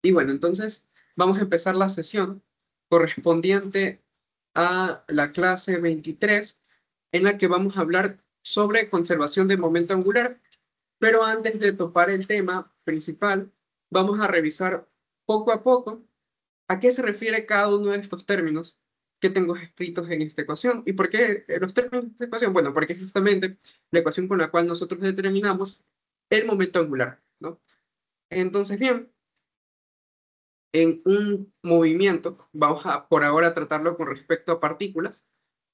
Y bueno, entonces vamos a empezar la sesión correspondiente a la clase 23, en la que vamos a hablar sobre conservación de momento angular. Pero antes de topar el tema principal, vamos a revisar poco a poco a qué se refiere cada uno de estos términos que tengo escritos en esta ecuación. ¿Y por qué los términos de esta ecuación? Bueno, porque es justamente la ecuación con la cual nosotros determinamos el momento angular, ¿no? Entonces, bien, en un movimiento, vamos a por ahora tratarlo con respecto a partículas,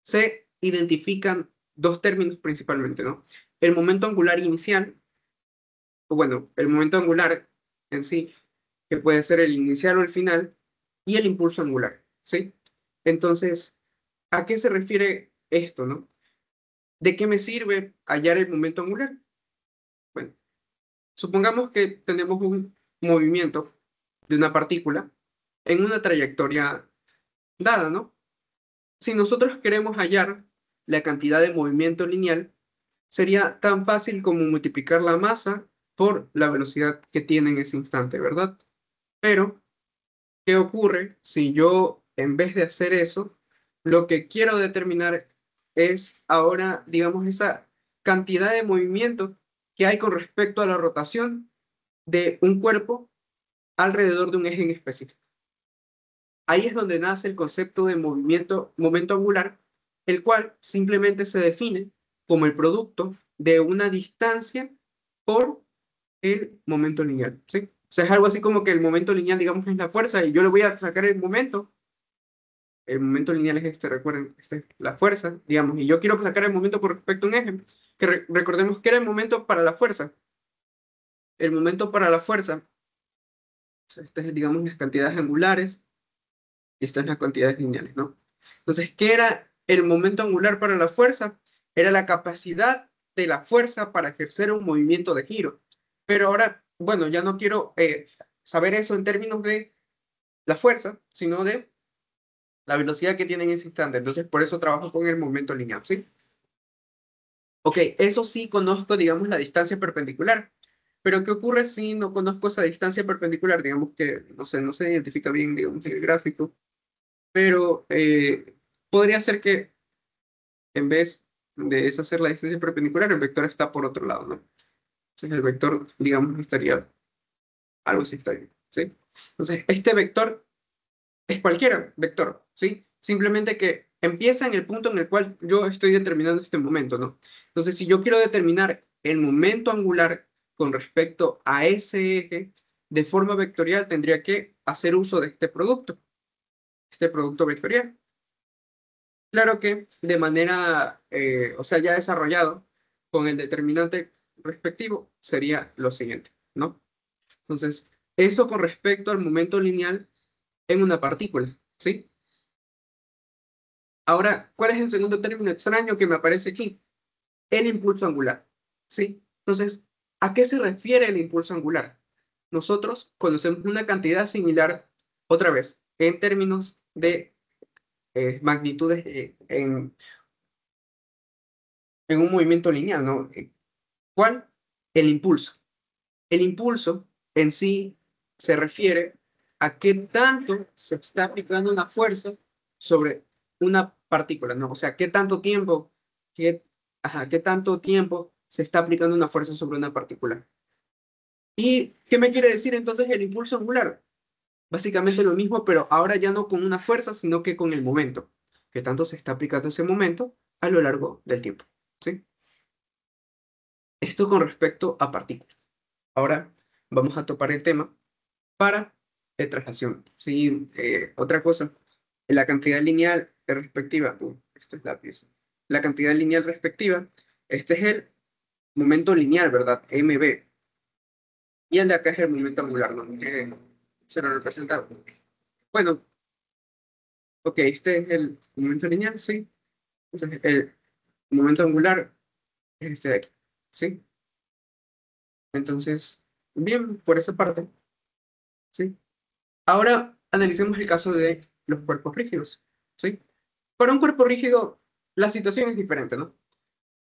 se identifican dos términos principalmente, ¿no? El momento angular inicial, o bueno, el momento angular en sí, que puede ser el inicial o el final, y el impulso angular, ¿sí? Entonces, ¿a qué se refiere esto, no? ¿De qué me sirve hallar el momento angular? Bueno, supongamos que tenemos un movimiento de una partícula en una trayectoria dada, ¿no? Si nosotros queremos hallar la cantidad de movimiento lineal, sería tan fácil como multiplicar la masa por la velocidad que tiene en ese instante, ¿verdad? Pero, ¿qué ocurre si yo, en vez de hacer eso, lo que quiero determinar es ahora, digamos, esa cantidad de movimiento que hay con respecto a la rotación de un cuerpo alrededor de un eje en específico? Ahí es donde nace el concepto de movimiento, momento angular, el cual simplemente se define como el producto de una distancia por el momento lineal, ¿sí? O sea, es algo así como que el momento lineal, digamos, es la fuerza y yo le voy a sacar el momento lineal es este, recuerden, este, la fuerza, digamos, y yo quiero sacar el momento con respecto a un eje, que recordemos que era el momento para la fuerza. El momento para la fuerza, o sea, estas es, digamos, las cantidades angulares y estas las cantidades lineales, ¿no? Entonces, ¿qué era el momento angular para la fuerza? Era la capacidad de la fuerza para ejercer un movimiento de giro. Pero ahora, bueno, ya no quiero saber eso en términos de la fuerza, sino de la velocidad que tiene en ese instante. Entonces, por eso trabajo con el momento lineal, ¿sí? Ok, eso sí conozco, digamos, la distancia perpendicular. Pero ¿qué ocurre si no conozco esa distancia perpendicular? Digamos que, no sé, no se identifica bien, digamos, en el gráfico, pero podría ser que en vez de esa ser la distancia perpendicular, el vector está por otro lado, ¿no? Entonces el vector, digamos, estaría algo así, está bien, ¿sí? Entonces, este vector es cualquier vector, ¿sí? Simplemente que empieza en el punto en el cual yo estoy determinando este momento, ¿no? Entonces, si yo quiero determinar el momento angular con respecto a ese eje de forma vectorial, tendría que hacer uso de este producto vectorial. Claro que de manera, o sea, ya desarrollado con el determinante respectivo, sería lo siguiente, ¿no? Entonces, esto con respecto al momento lineal en una partícula, ¿sí? Ahora, ¿cuál es el segundo término extraño que me aparece aquí? El impulso angular, ¿sí? Entonces, ¿a qué se refiere el impulso angular? Nosotros conocemos una cantidad similar, otra vez, en términos de magnitudes en un movimiento lineal, ¿no? ¿Cuál? El impulso. El impulso en sí se refiere a qué tanto se está aplicando una fuerza sobre una partícula, ¿no? O sea, qué tanto tiempo, qué tanto tiempo se está aplicando una fuerza sobre una partícula. ¿Y qué me quiere decir entonces el impulso angular? Básicamente lo mismo, pero ahora ya no con una fuerza, sino que con el momento. ¿Qué tanto se está aplicando ese momento a lo largo del tiempo? ¿Sí? Esto con respecto a partículas. Ahora vamos a topar el tema para traslación. Sí, otra cosa, la cantidad lineal respectiva, esta es la pieza, la cantidad lineal respectiva, este es el momento lineal, ¿verdad? MB. Y el de acá es el momento angular, ¿no? Se lo representa. Bueno, ok, este es el momento lineal, sí. Entonces, el momento angular es este de aquí, ¿sí? Entonces, bien, por esa parte, ¿sí? Ahora analicemos el caso de los cuerpos rígidos, ¿sí? Para un cuerpo rígido, la situación es diferente, ¿no?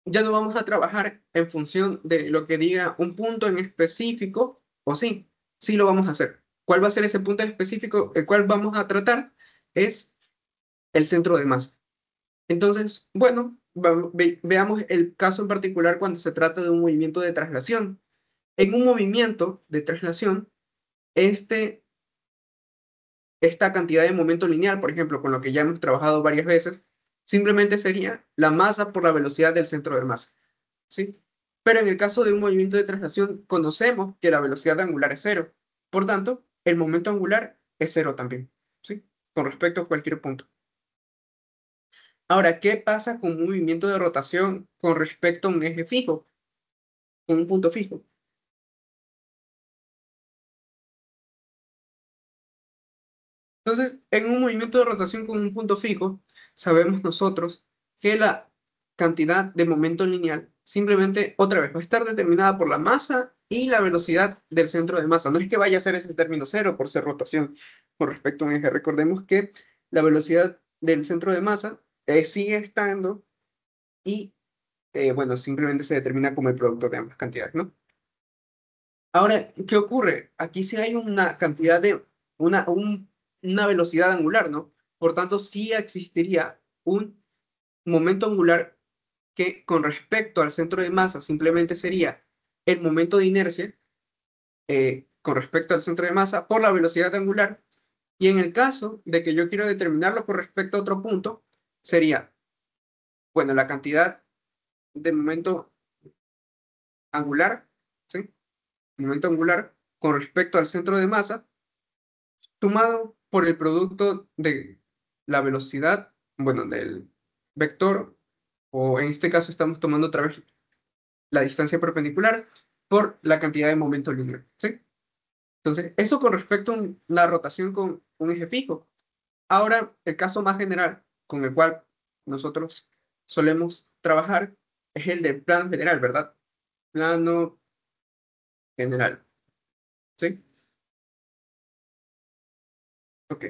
Ya no vamos a trabajar en función de lo que diga un punto en específico, o sí, sí lo vamos a hacer. ¿Cuál va a ser ese punto específico el cual vamos a tratar? Es el centro de masa. Entonces, bueno, veamos el caso en particular cuando se trata de un movimiento de traslación. En un movimiento de traslación, esta cantidad de momento lineal, por ejemplo, con lo que ya hemos trabajado varias veces, simplemente sería la masa por la velocidad del centro de masa, ¿sí? Pero en el caso de un movimiento de traslación, conocemos que la velocidad angular es cero. Por tanto, el momento angular es cero también, ¿sí? Con respecto a cualquier punto. Ahora, ¿qué pasa con un movimiento de rotación con respecto a un eje fijo, con un punto fijo? Entonces, en un movimiento de rotación con un punto fijo, sabemos nosotros que la cantidad de momento lineal simplemente, otra vez, va a estar determinada por la masa y la velocidad del centro de masa. No es que vaya a ser ese término cero por ser rotación con respecto a un eje. Recordemos que la velocidad del centro de masa sigue estando y, bueno, simplemente se determina como el producto de ambas cantidades, ¿no? Ahora, ¿qué ocurre? Aquí sí hay una cantidad de, una velocidad angular, ¿no? Por tanto, sí existiría un momento angular que con respecto al centro de masa simplemente sería el momento de inercia con respecto al centro de masa por la velocidad angular. Y en el caso de que yo quiero determinarlo con respecto a otro punto, sería, bueno, la cantidad de momento angular, ¿sí? Momento angular con respecto al centro de masa sumado por el producto de la velocidad, bueno, del vector, o en este caso estamos tomando otra vez la distancia perpendicular por la cantidad de momento lineal, ¿sí? Entonces, eso con respecto a la rotación con un eje fijo. Ahora, el caso más general con el cual nosotros solemos trabajar es el del plano general, ¿verdad? Plano general, ¿sí? Ok.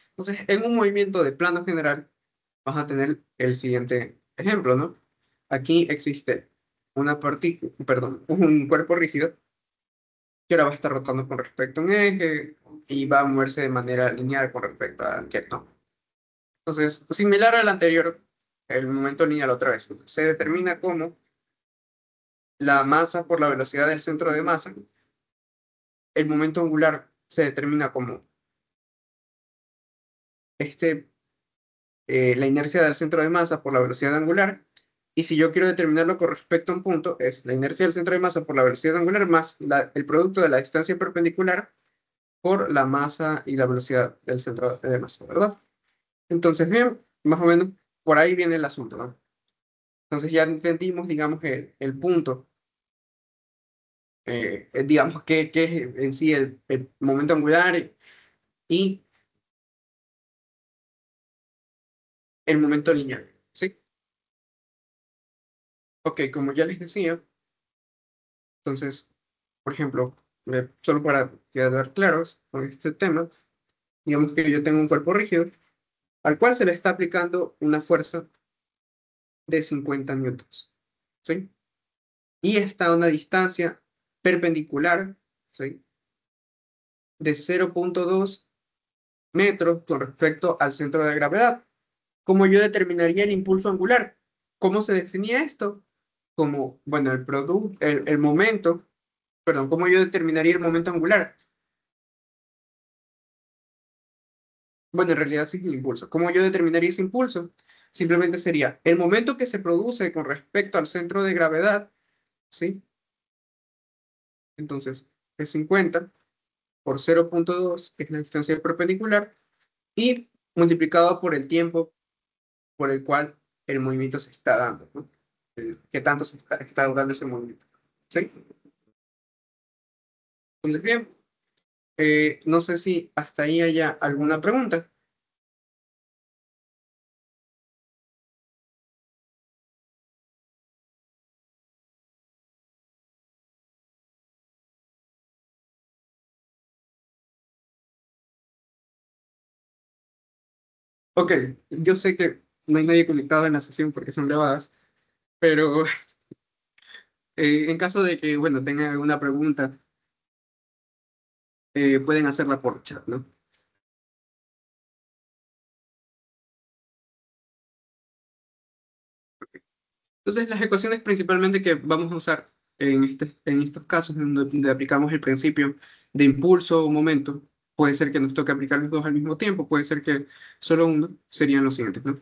Entonces, en un movimiento de plano general, vas a tener el siguiente ejemplo, ¿no? Aquí existe una partícula, perdón, un cuerpo rígido que ahora va a estar rotando con respecto a un eje y va a moverse de manera lineal con respecto al objeto, ¿no? Entonces, similar al anterior, el momento lineal otra vez se determina como la masa por la velocidad del centro de masa. El momento angular se determina como este, la inercia del centro de masa por la velocidad angular. Y si yo quiero determinarlo con respecto a un punto, es la inercia del centro de masa por la velocidad angular más el producto de la distancia perpendicular por la masa y la velocidad del centro de masa, ¿verdad? Entonces, bien, más o menos por ahí viene el asunto, ¿no? Entonces ya entendimos, digamos, el punto, digamos, que es en sí el momento angular y el momento lineal, ¿sí? Ok, como ya les decía, entonces, por ejemplo, solo para quedar claros con este tema, digamos que yo tengo un cuerpo rígido al cual se le está aplicando una fuerza de 50 newtons, ¿sí? Y está a una distancia perpendicular, ¿sí? De 0,2 metros con respecto al centro de gravedad. ¿Cómo yo determinaría el impulso angular? ¿Cómo se definía esto? Como, bueno, el momento, perdón, ¿cómo yo determinaría el momento angular? Bueno, en realidad sí es el impulso. ¿Cómo yo determinaría ese impulso? Simplemente sería el momento que se produce con respecto al centro de gravedad, ¿sí? Entonces, es 50 por 0,2, que es la distancia perpendicular, y multiplicado por el tiempo por el cual el movimiento se está dando, ¿no? ¿Qué tanto está durando ese movimiento? ¿Sí? Entonces, bien, no sé si hasta ahí haya alguna pregunta. Ok, yo sé que no hay nadie conectado en la sesión porque son grabadas, pero en caso de que, bueno, tengan alguna pregunta pueden hacerla por chat, ¿no? Entonces, las ecuaciones principalmente que vamos a usar en estos casos, en donde aplicamos el principio de impulso o momento, puede ser que nos toque aplicar los dos al mismo tiempo, puede ser que solo uno, serían los siguientes, ¿no?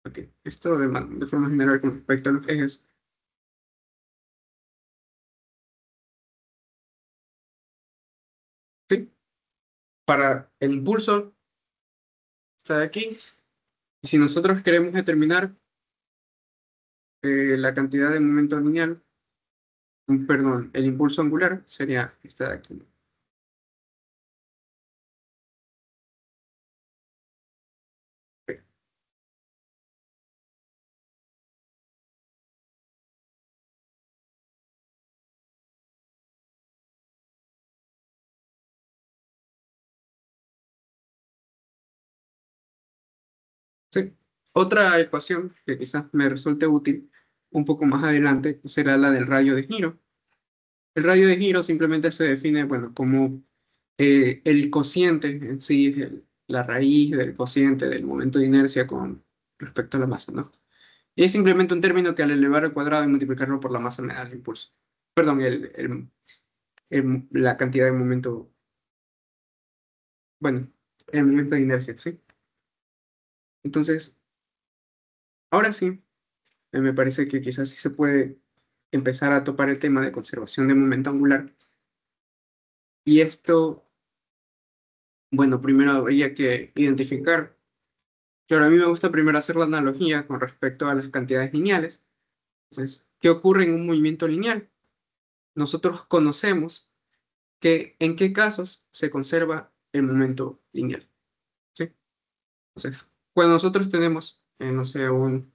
Ok, esto de forma general con respecto a los ejes. ¿Sí? Para el impulso, está de aquí. Y si nosotros queremos determinar la cantidad de momento lineal, perdón, el impulso angular, sería esta de aquí. Ok. Sí. Otra ecuación que quizás me resulte útil un poco más adelante será la del radio de giro. El radio de giro simplemente se define, bueno, como el cociente en sí, es la raíz del cociente del momento de inercia con respecto a la masa, ¿no? Y es simplemente un término que al elevar al cuadrado y multiplicarlo por la masa me da el impulso. Perdón, la cantidad de momento, bueno, el momento de inercia, ¿sí? Entonces, ahora sí, me parece que quizás sí se puede empezar a topar el tema de conservación de momento angular. Y esto, bueno, primero habría que identificar. Claro, a mí me gusta primero hacer la analogía con respecto a las cantidades lineales. Entonces, ¿qué ocurre en un movimiento lineal? Nosotros conocemos que en qué casos se conserva el momento lineal, ¿sí? Entonces, cuando nosotros tenemos, no sé, un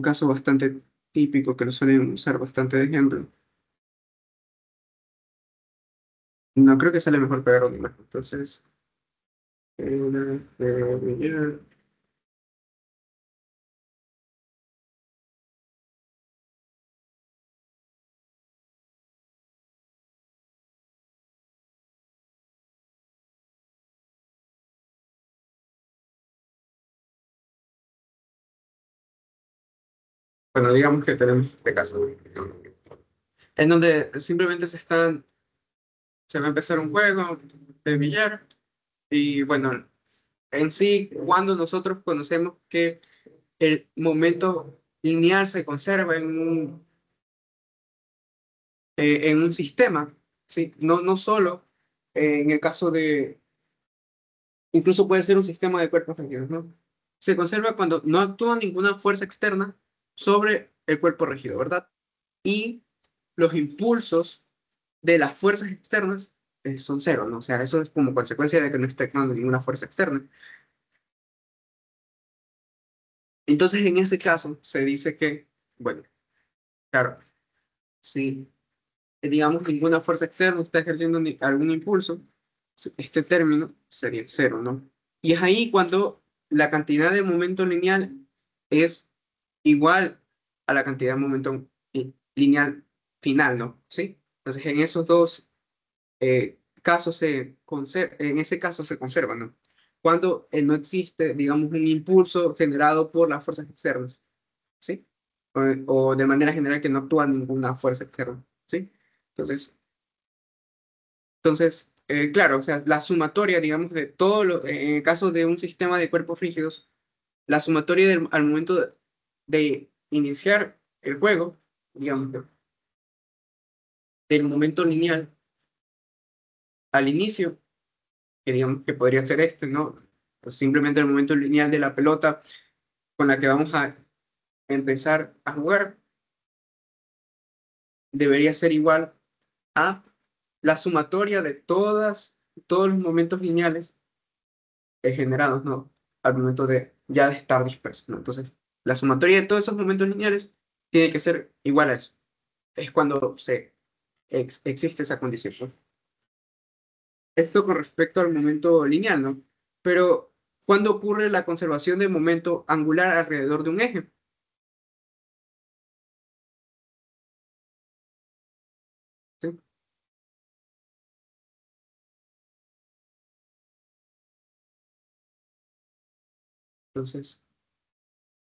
caso bastante típico que lo suelen usar bastante de ejemplo, no creo que sale mejor pegar una imagen. Entonces, billar. Bueno, digamos que tenemos este caso, en donde simplemente se va a empezar un juego de billar y bueno, en sí, cuando nosotros conocemos que el momento lineal se conserva en un sistema, ¿sí? No solo en el caso de, incluso puede ser un sistema de cuerpos rígidos, ¿no? Se conserva cuando no actúa ninguna fuerza externa sobre el cuerpo rígido, ¿verdad? Y los impulsos de las fuerzas externas son cero, ¿no? O sea, eso es como consecuencia de que no esté actuando ninguna fuerza externa. Entonces, en ese caso, se dice que, bueno, claro, si digamos ninguna fuerza externa está ejerciendo algún impulso, este término sería cero, ¿no? Y es ahí cuando la cantidad de momento lineal es igual a la cantidad de momento lineal final, ¿no? ¿Sí? Entonces, en esos dos casos en ese caso se conserva, ¿no? Cuando no existe, digamos, un impulso generado por las fuerzas externas, ¿sí? O de manera general que no actúa ninguna fuerza externa, ¿sí? Entonces, claro, o sea, la sumatoria, digamos, de todo en el caso de un sistema de cuerpos rígidos, la sumatoria al momento de iniciar el juego, digamos, del momento lineal al inicio, que digamos que podría ser este, ¿no? O simplemente el momento lineal de la pelota con la que vamos a empezar a jugar, debería ser igual a la sumatoria de todos los momentos lineales generados, ¿no? Al momento de ya de estar disperso, ¿no? Entonces, la sumatoria de todos esos momentos lineales tiene que ser igual a eso. Es cuando existe esa condición, ¿no? Esto con respecto al momento lineal, ¿no? Pero, ¿cuándo ocurre la conservación de momento angular alrededor de un eje? Entonces,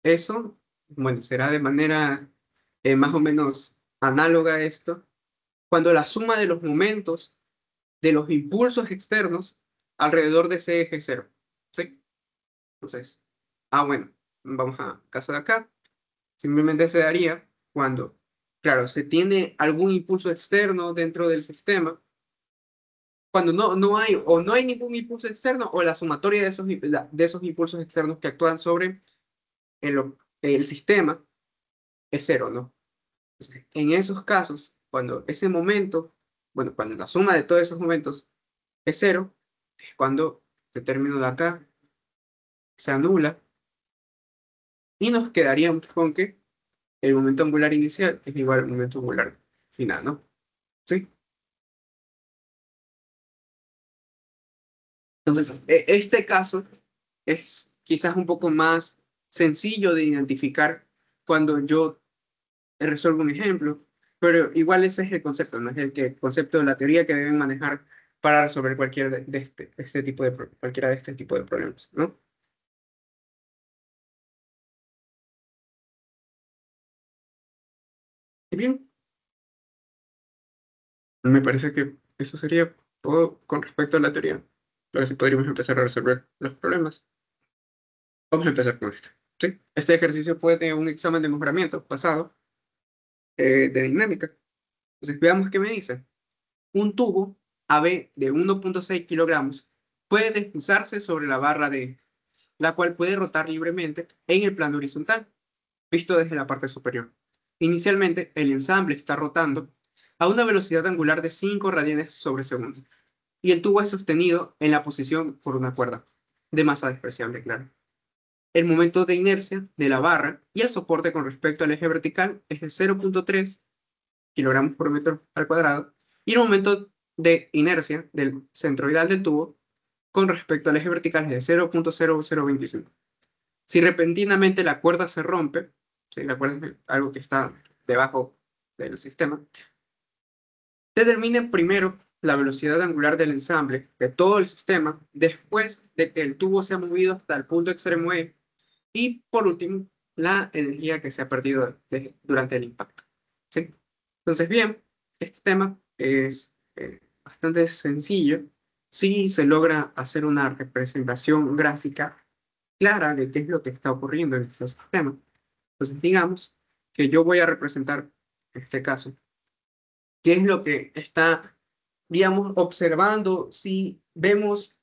eso, bueno, será de manera más o menos análoga a esto, cuando la suma de los momentos de los impulsos externos alrededor de ese eje cero. ¿Sí? Entonces, bueno, vamos a caso de acá. Simplemente se daría cuando, claro, se tiene algún impulso externo dentro del sistema, cuando no hay o no hay ningún impulso externo o la sumatoria de esos impulsos externos que actúan sobre el sistema es cero, ¿no? Entonces, en esos casos, cuando ese momento, bueno, cuando la suma de todos esos momentos es cero, es cuando este término de acá se anula y nos quedaríamos con que el momento angular inicial es igual al momento angular final, ¿no? ¿Sí? Entonces, este caso es quizás un poco más sencillo de identificar cuando yo resuelvo un ejemplo, pero igual ese es el concepto, ¿no? Es el concepto de la teoría que deben manejar para resolver cualquier este tipo cualquiera de este tipo de problemas, ¿no? Y bien, me parece que eso sería todo con respecto a la teoría. Ahora sí podríamos empezar a resolver los problemas. Vamos a empezar con este. ¿Sí? Este ejercicio fue de un examen de mejoramiento pasado de dinámica. Entonces, veamos qué me dice. Un tubo AB de 1,6 kilogramos puede deslizarse sobre la barra de la cual puede rotar libremente en el plano horizontal, visto desde la parte superior. Inicialmente, el ensamble está rotando a una velocidad angular de 5 radianes sobre segundo, y el tubo es sostenido en la posición por una cuerda, de masa despreciable, claro. El momento de inercia de la barra y el soporte con respecto al eje vertical es de 0,3 kilogramos por metro al cuadrado, y el momento de inercia del centroidal del tubo con respecto al eje vertical es de 0,0025. Si repentinamente la cuerda se rompe, si la cuerda es algo que está debajo del sistema, determine primero la velocidad angular del ensamble de todo el sistema después de que el tubo se ha movido hasta el punto extremo E y por último la energía que se ha perdido durante el impacto. ¿Sí? Entonces, bien, este tema es bastante sencillo si se logra hacer una representación gráfica clara de qué es lo que está ocurriendo en este sistema. Entonces, digamos que yo voy a representar, en este caso, qué es lo que está, digamos, observando si vemos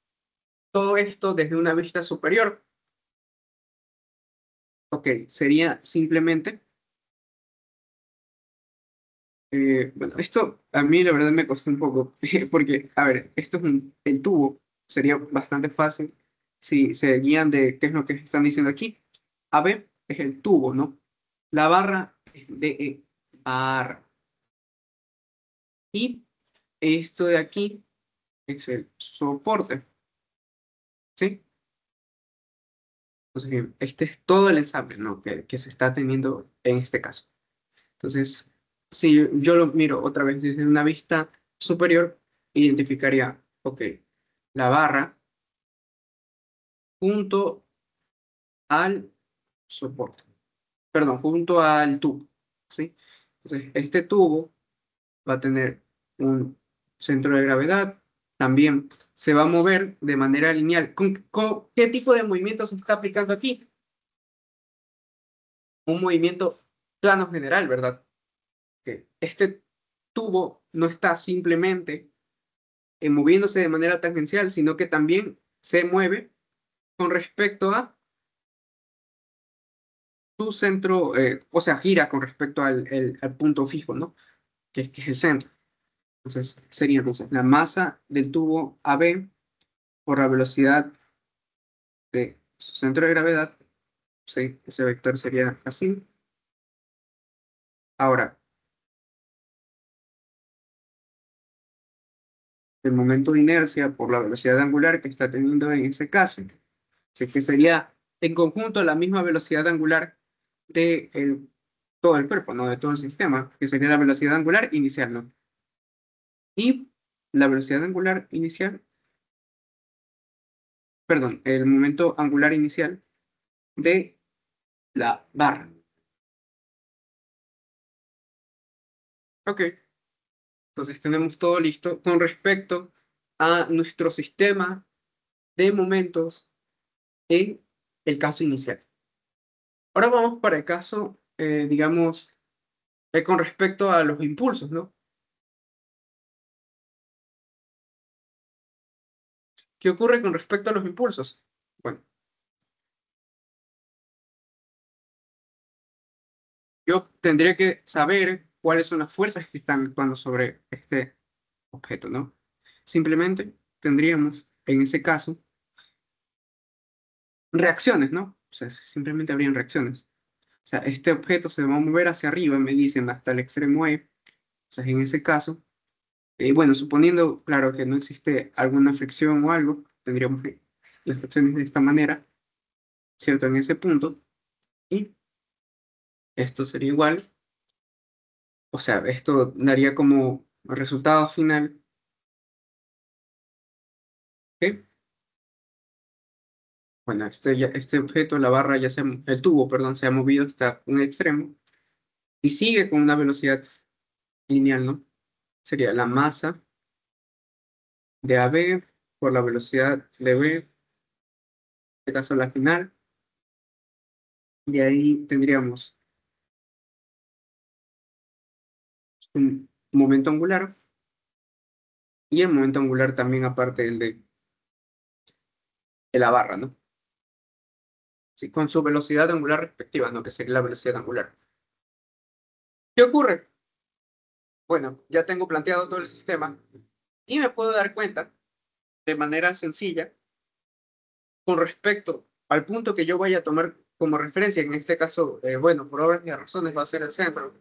todo esto desde una vista superior. Ok, sería simplemente, bueno, esto a mí la verdad me costó un poco, porque, a ver, esto es el tubo, sería bastante fácil si se guían de qué es lo que están diciendo aquí. AB es el tubo, ¿no? La barra es DE, barra. Y esto de aquí es el soporte, ¿sí? Entonces, bien, este es todo el ensamble, ¿no? que se está teniendo en este caso. Entonces, si yo lo miro otra vez desde una vista superior, identificaría, ok, la barra junto al soporte, perdón, junto al tubo, ¿sí? Entonces, este tubo va a tener un centro de gravedad, también se va a mover de manera lineal. ¿Con qué tipo de movimiento se está aplicando aquí? Un movimiento plano general, ¿verdad? Que este tubo no está simplemente moviéndose de manera tangencial, sino que también se mueve con respecto a su centro, o sea, gira con respecto al punto fijo, ¿no? Que es el centro. Entonces, sería entonces la masa del tubo AB por la velocidad de su centro de gravedad. Sí, ese vector sería así. Ahora, el momento de inercia por la velocidad angular que está teniendo en ese caso. Así que sería en conjunto la misma velocidad angular de todo el cuerpo, ¿no? De todo el sistema, que sería la velocidad angular inicial, ¿no? Y la velocidad angular inicial, perdón, el momento angular inicial de la barra. Ok, entonces tenemos todo listo con respecto a nuestro sistema de momentos en el caso inicial. Ahora vamos para el caso, digamos, con respecto a los impulsos, ¿no? ¿Qué ocurre con respecto a los impulsos? Bueno, yo tendría que saber cuáles son las fuerzas que están actuando sobre este objeto, ¿no? Simplemente tendríamos, en ese caso, reacciones, ¿no? O sea, simplemente habrían reacciones. O sea, este objeto se va a mover hacia arriba, me dicen, hasta el extremo E. O sea, en ese caso, bueno, suponiendo, claro, que no existe alguna fricción o algo, tendríamos que las fricciones de esta manera, ¿cierto? En ese punto. Y esto sería igual. O sea, esto daría como resultado final que, bueno, este objeto, la barra ya el tubo, perdón, se ha movido hasta un extremo y sigue con una velocidad lineal, ¿no? Sería la masa de AB por la velocidad de B, en este caso la final, y ahí tendríamos un momento angular y el momento angular también aparte del de la barra, ¿no? Sí, con su velocidad angular respectiva, ¿no? Que sería la velocidad angular. ¿Qué ocurre? Bueno, ya tengo planteado todo el sistema y me puedo dar cuenta de manera sencilla con respecto al punto que yo vaya a tomar como referencia, en este caso, bueno, por obras y razones va a ser el centro,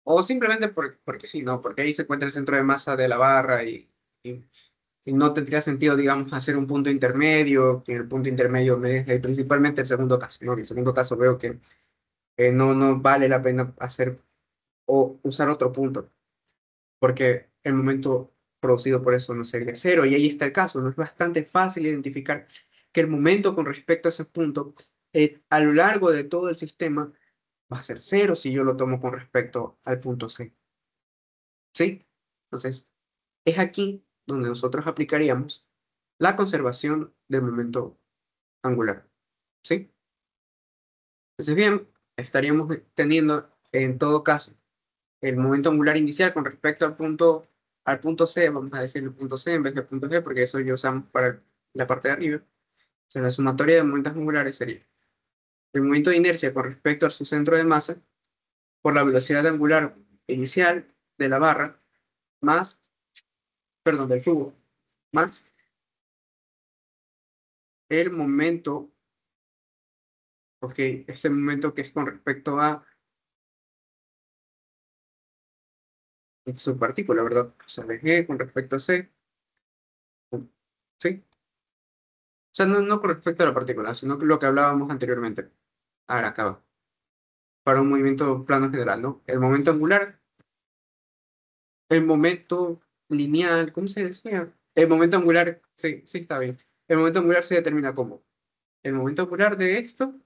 o simplemente porque sí, ¿no? Porque ahí se encuentra el centro de masa de la barra y, y no tendría sentido, digamos, hacer un punto intermedio, que en el punto intermedio me deje principalmente el segundo caso, ¿no? En el segundo caso veo que no vale la pena hacer o usar otro punto, porque el momento producido por eso no sería cero, y ahí está el caso, ¿no? Es bastante fácil identificar que el momento con respecto a ese punto, a lo largo de todo el sistema, va a ser cero si yo lo tomo con respecto al punto C, ¿sí? Entonces, es aquí donde nosotros aplicaríamos la conservación del momento angular, ¿sí? Entonces, bien, estaríamos teniendo en todo caso el momento angular inicial con respecto al punto C, vamos a decir el punto C en vez del punto G, porque eso ya usamos para la parte de arriba. O sea, la sumatoria de momentos angulares sería el momento de inercia con respecto a su centro de masa por la velocidad angular inicial de la barra, más, perdón, del tubo, más el momento, ok, este momento que es con respecto a su partícula, ¿verdad? O sea, de G con respecto a C, ¿sí? O sea, no con respecto a la partícula, sino que lo que hablábamos anteriormente. Ahora acaba. Para un movimiento plano general, ¿no? El momento angular, el momento lineal, ¿cómo se decía? El momento angular, sí, sí está bien. El momento angular se determina como el momento angular de esto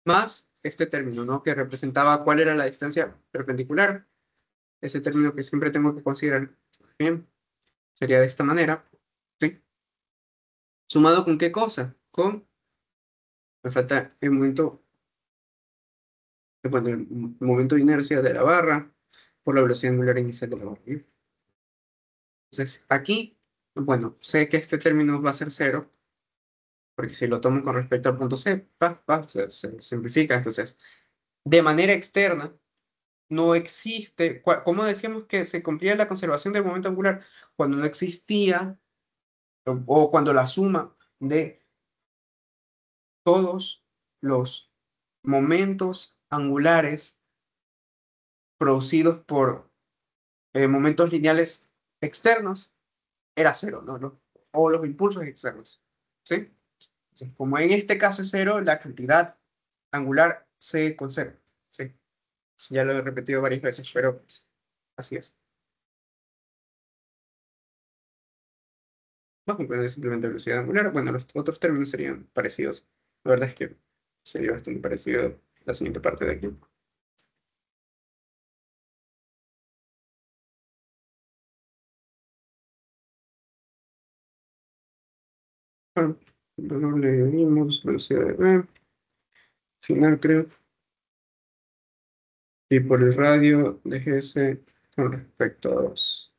más este término, ¿no? Que representaba cuál era la distancia perpendicular. Ese término que siempre tengo que considerar. Bien, sería de esta manera, ¿sí? ¿Sumado con qué cosa? Con, me falta el momento, bueno, el momento de inercia de la barra por la velocidad angular inicial de la barra. ¿Bien? Entonces, aquí, bueno, sé que este término va a ser cero, porque si lo tomo con respecto al punto C, se simplifica. Entonces, de manera externa, no existe, ¿cómo decíamos que se cumplía la conservación del momento angular? Cuando no existía, o cuando la suma de todos los momentos angulares producidos por momentos lineales externos era cero, ¿no? O los impulsos externos, ¿sí? Entonces, como en este caso es cero, la cantidad angular se conserva, ¿sí? Ya lo he repetido varias veces, pero así es. Bajo un es simplemente velocidad angular. Bueno, los otros términos serían parecidos. La verdad es que Sería bastante parecido la siguiente parte de aquí. Bueno, valor le dimos velocidad de v, final creo. Y por el radio de GS con respecto a 2.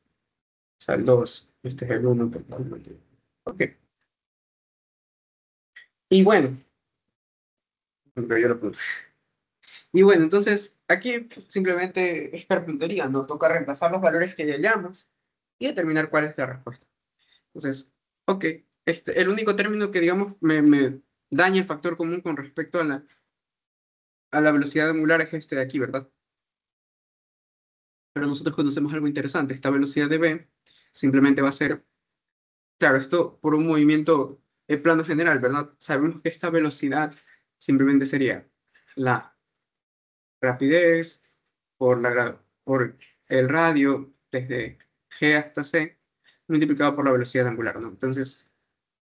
O sea, el 2. Este es el 1 por tanto. Ok. Y bueno, pero yo lo puse. Y bueno, entonces aquí simplemente es carpintería, ¿no? Toca reemplazar los valores que ya hallamos y determinar cuál es la respuesta. Entonces, ok, el único término que, digamos, me daña el factor común con respecto a la velocidad angular es este de aquí, ¿verdad? Pero nosotros conocemos algo interesante. Esta velocidad de v simplemente va a ser, claro, esto por un movimiento en plano general, ¿verdad? Sabemos que esta velocidad simplemente sería la rapidez por el radio desde g hasta c multiplicado por la velocidad angular, ¿no? Entonces,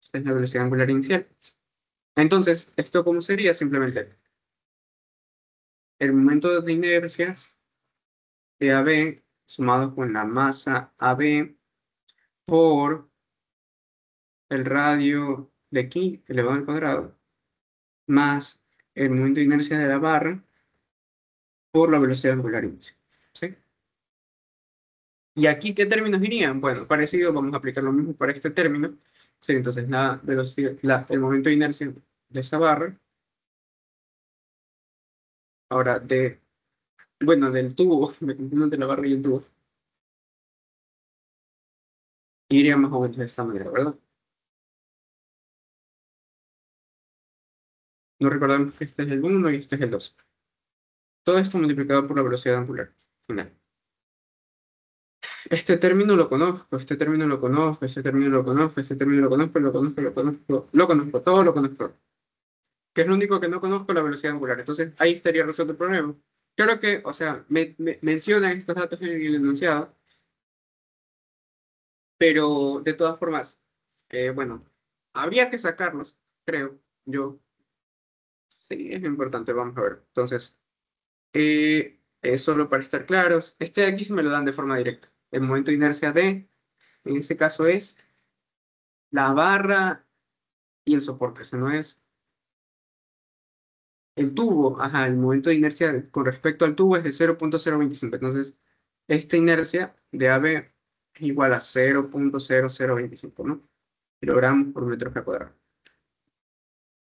esta es la velocidad angular inicial. Entonces, ¿esto cómo sería? Simplemente el momento de inercia de AB sumado con la masa AB por el radio de aquí elevado al cuadrado más el momento de inercia de la barra por la velocidad angular inicial. ¿Sí? ¿Y aquí qué términos irían? Bueno, parecido, vamos a aplicar lo mismo para este término. Sería entonces la velocidad, el momento de inercia de esa barra. Ahora, bueno, del tubo, me confundo entre la barra y el tubo. Iría más o menos de esta manera, ¿verdad? No recordamos que este es el 1 y este es el 2. Todo esto multiplicado por la velocidad angular final. Este término lo conozco, este término lo conozco, este término lo conozco, este término lo conozco, lo conozco, todo lo conozco. ¿Qué es lo único que no conozco? La velocidad angular. Entonces, ahí estaría resuelto el problema. Claro que, o sea, mencionan estos datos en el enunciado, pero de todas formas, bueno, habría que sacarlos, creo yo. Sí, es importante, vamos a ver. Entonces, solo para estar claros, este de aquí se me lo dan de forma directa. El momento de inercia D, en este caso es la barra y el soporte. Ese no es el tubo. Ajá, el momento de inercia con respecto al tubo es de 0.025. Entonces, esta inercia de AB es igual a 0.0025, ¿no? Kilogramos por metro cuadrado.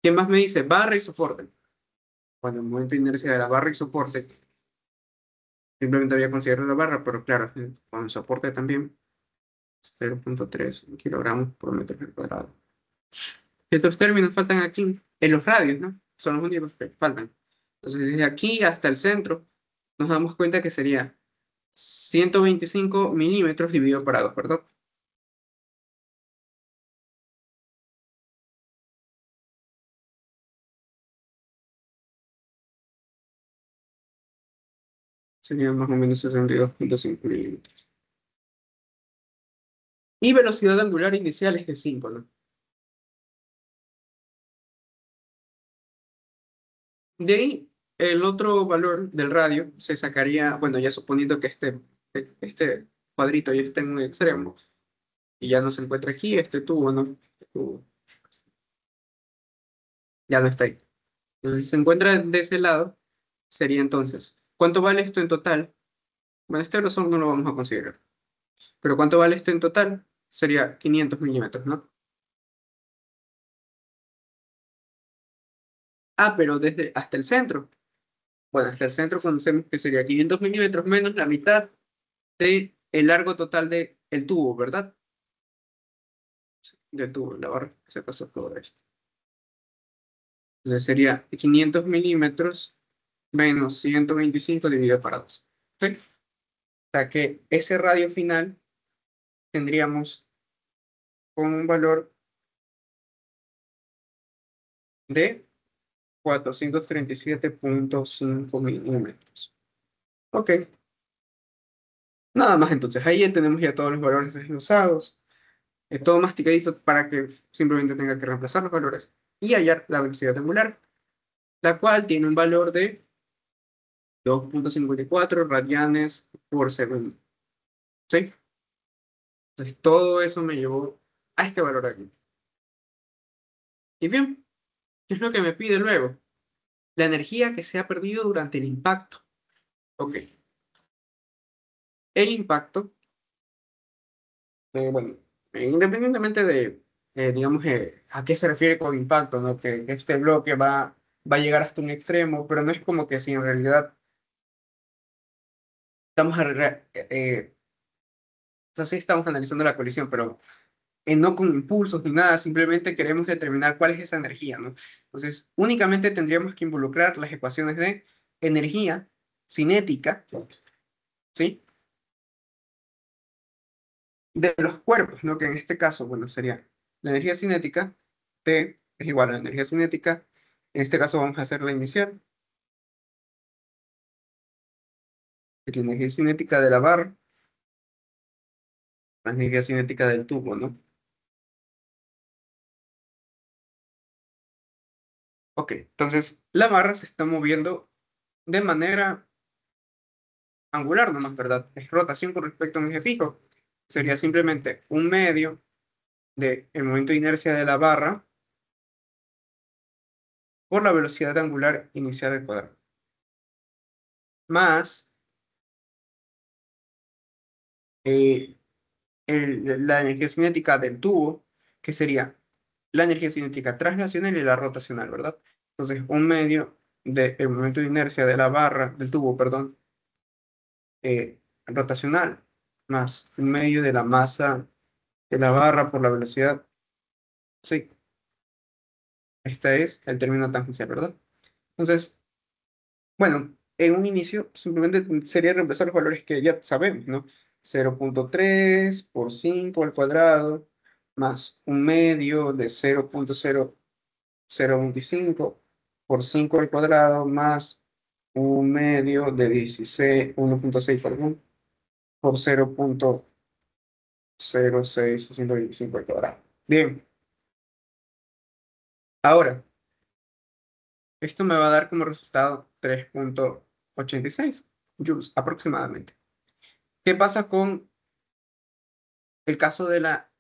¿Quién más me dice? Barra y soporte. Bueno, el momento de inercia de la barra y soporte, simplemente había considerado la barra, pero claro, con soporte también, 0.3 kilogramos por metro cuadrado. ¿Qué otros términos faltan aquí? En los radios, ¿no? Son los únicos que faltan. Entonces, desde aquí hasta el centro, nos damos cuenta que sería 125 milímetros dividido por 2, ¿verdad? Sería más o menos 62.5 milímetros. Y velocidad angular inicial es de 5, ¿no? De ahí, el otro valor del radio se sacaría, bueno, ya suponiendo que este cuadrito ya está en un extremo, y ya no se encuentra aquí, este tubo, ¿no? Este tubo ya no está ahí. Entonces, si se encuentra de ese lado, sería entonces, ¿cuánto vale esto en total? Bueno, este grosor no lo vamos a considerar. Pero ¿cuánto vale esto en total? Sería 500 milímetros, ¿no? Ah, pero desde hasta el centro. Bueno, hasta el centro conocemos que sería 500 milímetros menos la mitad del largo total del tubo, ¿verdad? Del tubo, la barra, se pasó todo esto. Entonces sería 500 milímetros menos 125 dividido para 2. ¿Sí? O sea que ese radio final tendríamos con un valor de 437.5 milímetros. Ok, nada más entonces. Ahí ya tenemos ya todos los valores desglosados, todo masticadito para que simplemente tenga que reemplazar los valores y hallar la velocidad angular. la cual tiene un valor de 2.54 radianes por segundo. ¿Sí? Entonces todo eso me llevó a este valor aquí. Y bien, ¿qué es lo que me pide luego? La energía que se ha perdido durante el impacto. Ok, el impacto, bueno, independientemente de, digamos, a qué se refiere con impacto, ¿no? Que este bloque va a llegar hasta un extremo, pero no es como que si en realidad estamos, o sea, sí estamos analizando la colisión, pero no con impulsos ni nada, simplemente queremos determinar cuál es esa energía, ¿no? Entonces, únicamente tendríamos que involucrar las ecuaciones de energía cinética, ¿sí? De los cuerpos, ¿no? Que en este caso, bueno, sería la energía cinética, T es igual a la energía cinética, en este caso vamos a hacer la inicial, la energía cinética de la barra, la energía cinética del tubo, ¿no? Ok, entonces la barra se está moviendo de manera angular nomás, ¿verdad? Es rotación con respecto a un eje fijo. Sería simplemente un medio del momento de inercia de la barra por la velocidad angular inicial al cuadrado, más eh, la energía cinética del tubo, que sería la energía cinética translacional y la rotacional, ¿verdad? Entonces, un medio del momento de inercia de la barra, del tubo, perdón, rotacional, más un medio de la masa de la barra por la velocidad. Sí, este es el término tangencial, ¿verdad? Entonces, bueno, en un inicio simplemente sería reemplazar los valores que ya sabemos, ¿no? 0.3 por 5 al cuadrado, más un medio de 0.0025 por 5 al cuadrado, más un medio de 16, 1.6, perdón, por 0.06625 al cuadrado. Bien, ahora, esto me va a dar como resultado 3.86 joules aproximadamente. ¿Qué pasa con el caso de la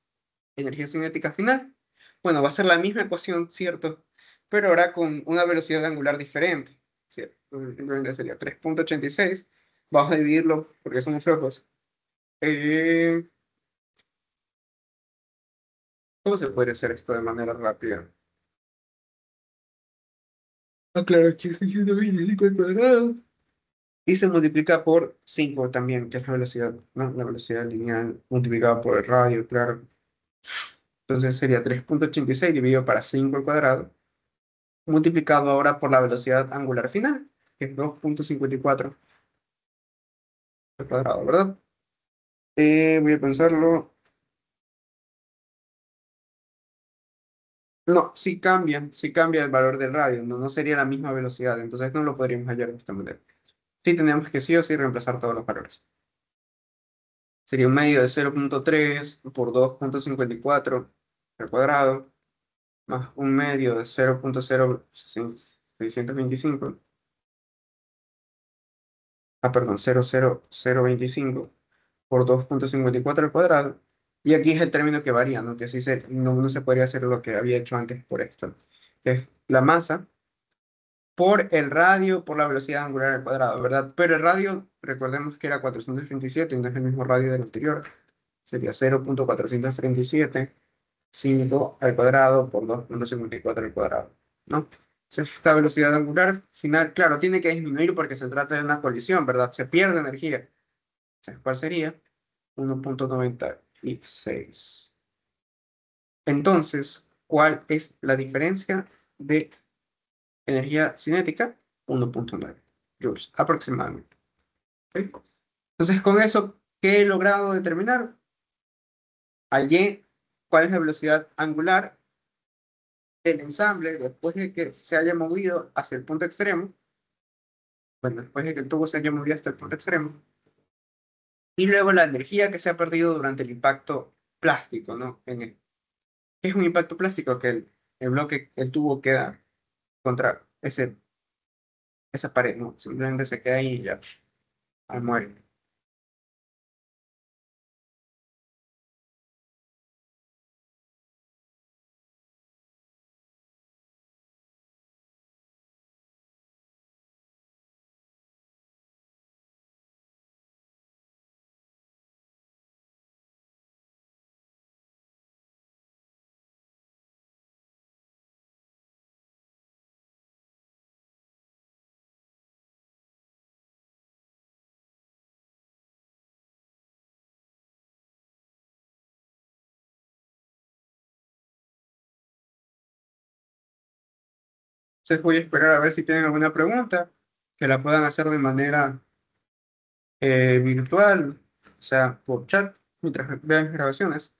energía cinética final? Bueno, va a ser la misma ecuación, ¿cierto? Pero ahora con una velocidad angular diferente, ¿cierto? Simplemente sería 3.86. Vamos a dividirlo porque somos flojos. Eh, ¿Cómo se puede hacer esto de manera rápida? Ah, claro, que es 125 al cuadrado. Y se multiplica por 5 también, que es la velocidad, ¿no? La velocidad lineal multiplicada por el radio, claro. Entonces sería 3.86 dividido para 5 al cuadrado, multiplicado ahora por la velocidad angular final, que es 2.54 al cuadrado, ¿verdad? Voy a pensarlo. No, sí cambia el valor del radio, no, no sería la misma velocidad, entonces no lo podríamos hallar de esta manera. Sí, tenemos que sí o sí reemplazar todos los valores. Sería un medio de 0.3 por 2.54 al cuadrado, más un medio de 0.0625, perdón, 0.00025 por 2.54 al cuadrado. Y aquí es el término que varía, ¿no? Que sí no se podría hacer lo que había hecho antes por esto, que es la masa por el radio por la velocidad angular al cuadrado, ¿verdad? Pero el radio, recordemos que era 437, no es el mismo radio del anterior. Sería 0.437, 5 al cuadrado por 2.54 al cuadrado, ¿no? Entonces, esta velocidad angular final, claro, tiene que disminuir porque se trata de una colisión, ¿verdad? Se pierde energía. Entonces, ¿cuál sería? 1.96. Entonces, ¿cuál es la diferencia de energía cinética? 1.9 joules aproximadamente. ¿Ok? Entonces, con eso, ¿qué he logrado determinar? Hallé cuál es la velocidad angular del ensamble después de que se haya movido hacia el punto extremo. Bueno, después de que el tubo se haya movido hasta el punto extremo. Y luego la energía que se ha perdido durante el impacto plástico, ¿no? ¿Qué es un impacto plástico? Que el bloque, el tubo queda contra ese esa pared, ¿no? Simplemente se queda ahí y ya, ahí muere. Entonces voy a esperar a ver si tienen alguna pregunta que la puedan hacer de manera virtual, o sea, por chat, mientras vean las grabaciones.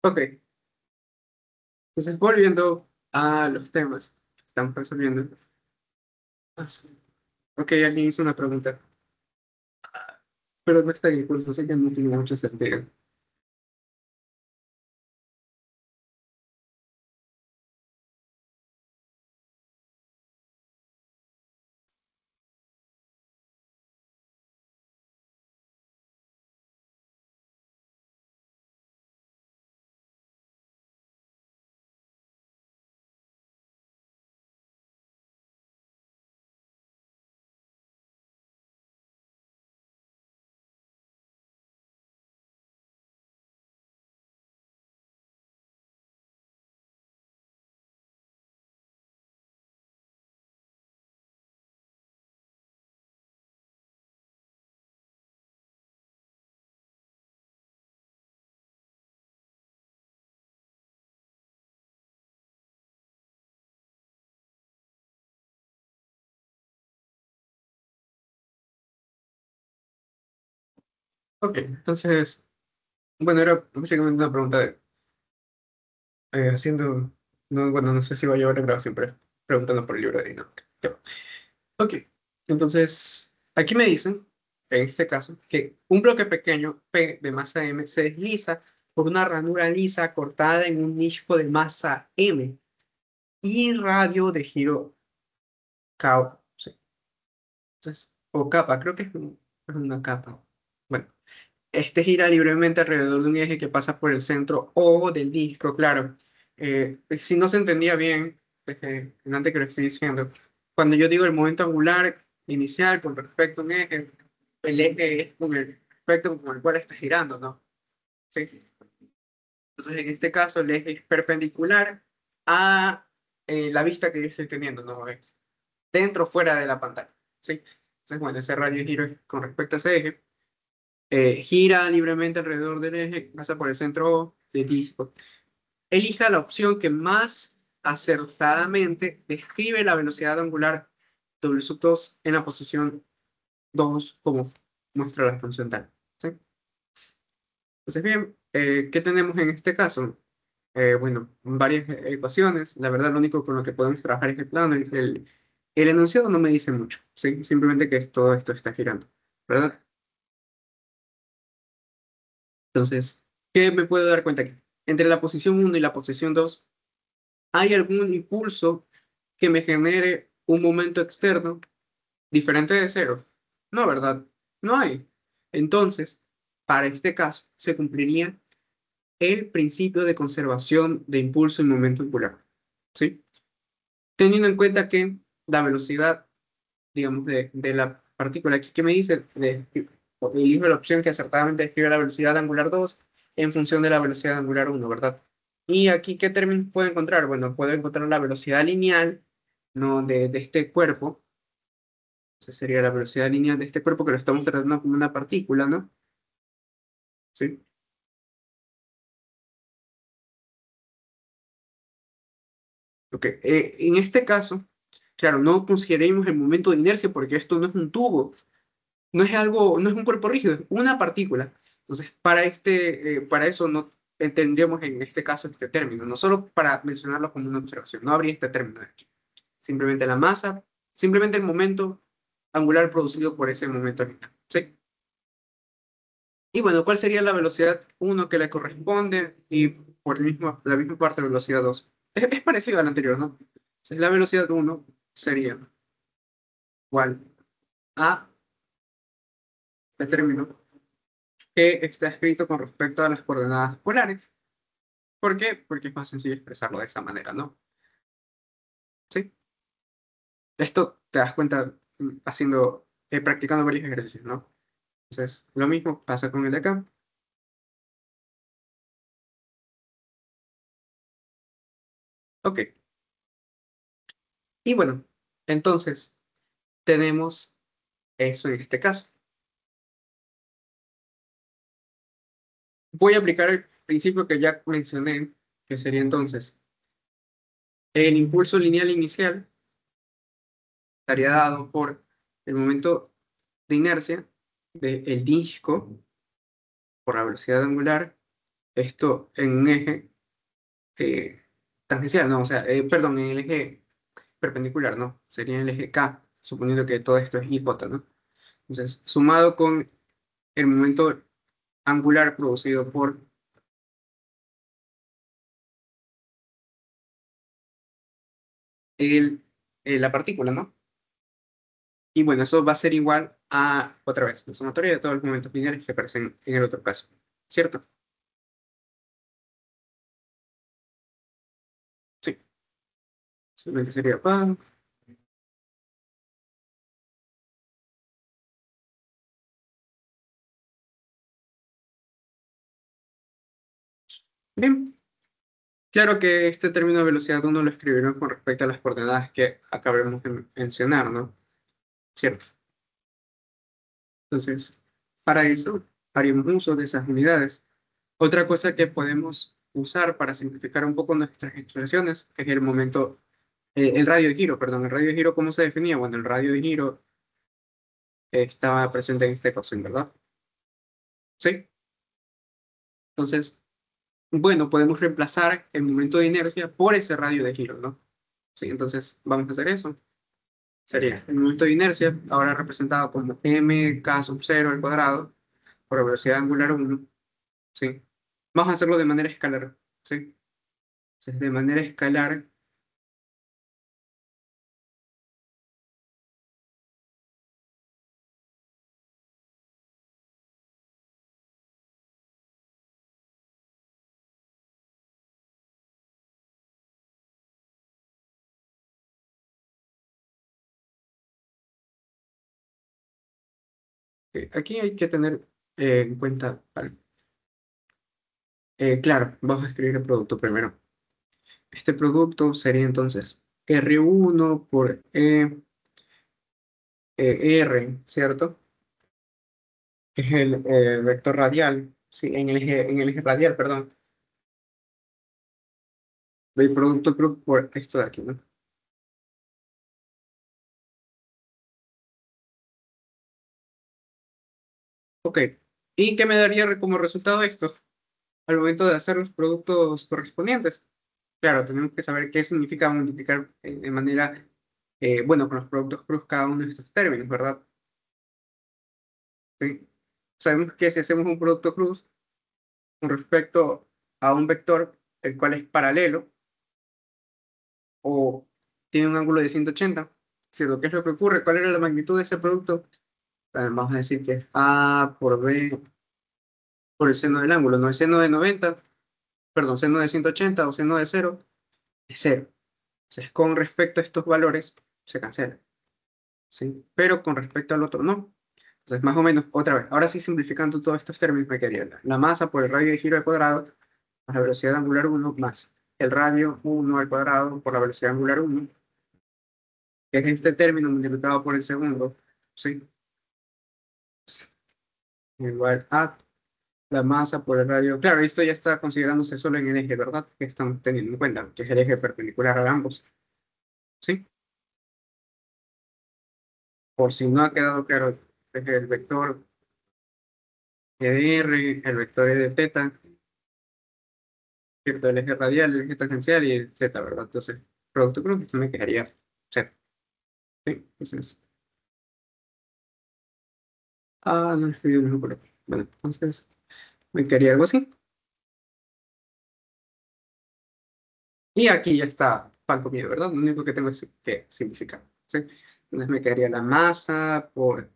Ok, entonces volviendo a los temas que estamos resolviendo. Ah, sí. Ok, alguien hizo una pregunta, pero no está en el curso, así que no tiene mucho sentido. Ok, entonces, bueno, era básicamente una pregunta de, haciendo, no, bueno, no sé si va a llevar la grabación, pero preguntando por el libro de dinámica. Ya. Ok, entonces, aquí me dicen, en este caso, que un bloque pequeño, P de masa M, se desliza por una ranura lisa cortada en un disco de masa M y radio de giro K, sí. Entonces, o capa, creo que es una capa. Bueno, este gira libremente alrededor de un eje que pasa por el centro O del disco, claro. Si no se entendía bien, antes que lo estoy diciendo, cuando yo digo el momento angular inicial con respecto a un eje, el eje es con el respecto con el cual está girando, ¿no? Sí. Entonces, en este caso, el eje es perpendicular a la vista que yo estoy teniendo, ¿no? Es dentro o fuera de la pantalla, ¿sí? Entonces, bueno, ese radio de giro es con respecto a ese eje. Gira libremente alrededor del eje, pasa por el centro del disco. Elija la opción que más acertadamente describe la velocidad angular W sub 2 en la posición 2 como muestra la función tal. ¿Sí? Entonces, bien, ¿qué tenemos en este caso? Bueno, varias ecuaciones. La verdad, lo único con lo que podemos trabajar es el plano. El enunciado no me dice mucho, ¿sí? Simplemente que todo esto está girando. ¿verdad? Entonces, ¿qué me puedo dar cuenta aquí? Entre la posición 1 y la posición 2, ¿hay algún impulso que me genere un momento externo diferente de cero? No, ¿verdad? No hay. Entonces, para este caso, se cumpliría el principio de conservación de impulso en momento angular, ¿sí? Teniendo en cuenta que la velocidad, digamos, de la partícula aquí que me dice, elijo la opción que acertadamente describe la velocidad angular 2 en función de la velocidad angular 1, ¿verdad? Y aquí, ¿qué términos puedo encontrar? Bueno, puedo encontrar la velocidad lineal, ¿no? de este cuerpo. Esa sería la velocidad lineal de este cuerpo que lo estamos tratando como una partícula, ¿no? ¿Sí? Ok. En este caso, claro, no consideremos el momento de inercia porque esto no es un tubo, no es algo, no es un cuerpo rígido, es una partícula. Entonces, para eso no tendríamos en este caso este término, no solo para mencionarlo como una observación, no habría este término de aquí. Simplemente la masa, simplemente el momento angular producido por ese momento lineal. ¿Sí? Y bueno, ¿cuál sería la velocidad uno que le corresponde? Y por la misma parte de velocidad 2. Es parecido al anterior, ¿no? Entonces, la velocidad uno sería igual a el término que está escrito con respecto a las coordenadas polares. ¿Por qué? Porque es más sencillo expresarlo de esa manera, ¿no? ¿Sí? Esto te das cuenta haciendo, practicando varios ejercicios, ¿no? Entonces, lo mismo pasa con el de acá. Ok. Y bueno, entonces tenemos eso en este caso. Voy a aplicar el principio que ya mencioné, que sería entonces el impulso lineal inicial estaría dado por el momento de inercia del disco por la velocidad angular, esto en un eje tangencial, ¿no? O sea, perdón, en el eje perpendicular, ¿no? Sería en el eje K, suponiendo que todo esto es IJ, ¿no? Entonces, sumado con el momento angular producido por el, la partícula, ¿no? Y bueno, eso va a ser igual a, otra vez, la sumatoria de todos los momentos lineales que aparecen en el otro caso, ¿cierto? Sí, simplemente sería pa. Bien, claro que este término de velocidad uno lo escribieron con respecto a las coordenadas que acabamos de mencionar, ¿no? ¿Cierto? Entonces, para eso haríamos uso de esas unidades. Otra cosa que podemos usar para simplificar un poco nuestras expresiones es el momento, el radio de giro, perdón, el radio de giro, ¿cómo se definía? Bueno, el radio de giro estaba presente en esta ecuación, ¿verdad? Sí. Entonces, bueno, podemos reemplazar el momento de inercia por ese radio de giro, ¿no? Sí, entonces vamos a hacer eso. Sería el momento de inercia, ahora representado como mk sub 0 al cuadrado por la velocidad angular 1, ¿sí? Vamos a hacerlo de manera escalar, ¿sí? Entonces, de manera escalar, aquí hay que tener en cuenta, vale, claro, vamos a escribir el producto primero. Este producto sería entonces R1 por R, ¿cierto? Es el vector radial, sí, en el eje radial, perdón, del producto cruz por esto de aquí, ¿no? Ok, ¿y qué me daría como resultado esto al momento de hacer los productos correspondientes? Claro, tenemos que saber qué significa multiplicar de manera, bueno, con los productos cruz cada uno de estos términos, ¿verdad? ¿sí? Sabemos que si hacemos un producto cruz con respecto a un vector, el cual es paralelo o tiene un ángulo de 180, ¿cierto? ¿Qué es lo que ocurre? ¿Cuál era la magnitud de ese producto? Vamos a decir que es A por B por el seno del ángulo, no el seno de 90, perdón, seno de 180 o seno de cero, es cero. Entonces, con respecto a estos valores, se cancela, ¿sí? Pero con respecto al otro, no. Entonces, más o menos, otra vez, ahora sí simplificando todos estos términos, me quedaría la masa por el radio de giro al cuadrado, más la velocidad angular 1, más el radio 1 al cuadrado por la velocidad angular 1, que es este término multiplicado por el segundo, ¿sí? Igual a la masa por el radio. Claro, esto ya está considerándose solo en el eje, ¿verdad? Que estamos teniendo en cuenta, que es el eje perpendicular a ambos, ¿sí? Por si no ha quedado claro, es el vector E de R, el vector E de teta, ¿cierto? El eje radial, el eje tangencial y el z, ¿verdad? Entonces, producto cruz, esto me quedaría z, ¿sí? Entonces, no escribí el mismo color. Bueno, entonces, me quedaría algo así. Y aquí ya está pan comido, ¿verdad? Lo único que tengo es que simplificar, ¿sí? Entonces me quedaría la masa por,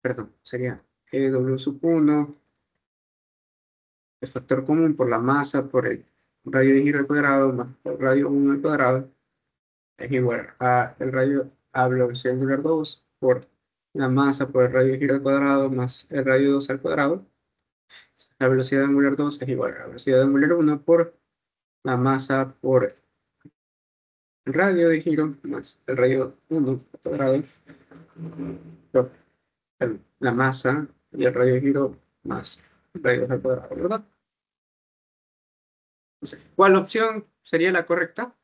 perdón, sería EW sub 1, el factor común por la masa por el radio de giro al cuadrado más el radio 1 al cuadrado es igual a el radio a la velocidad angular 2 por la masa por el radio de giro al cuadrado más el radio 2 al cuadrado. La velocidad angular 2 es igual a la velocidad angular 1 por la masa por el radio de giro más el radio 1 al cuadrado por la masa y el radio de giro más el radio 2 al cuadrado, ¿verdad? Entonces, ¿cuál opción sería la correcta?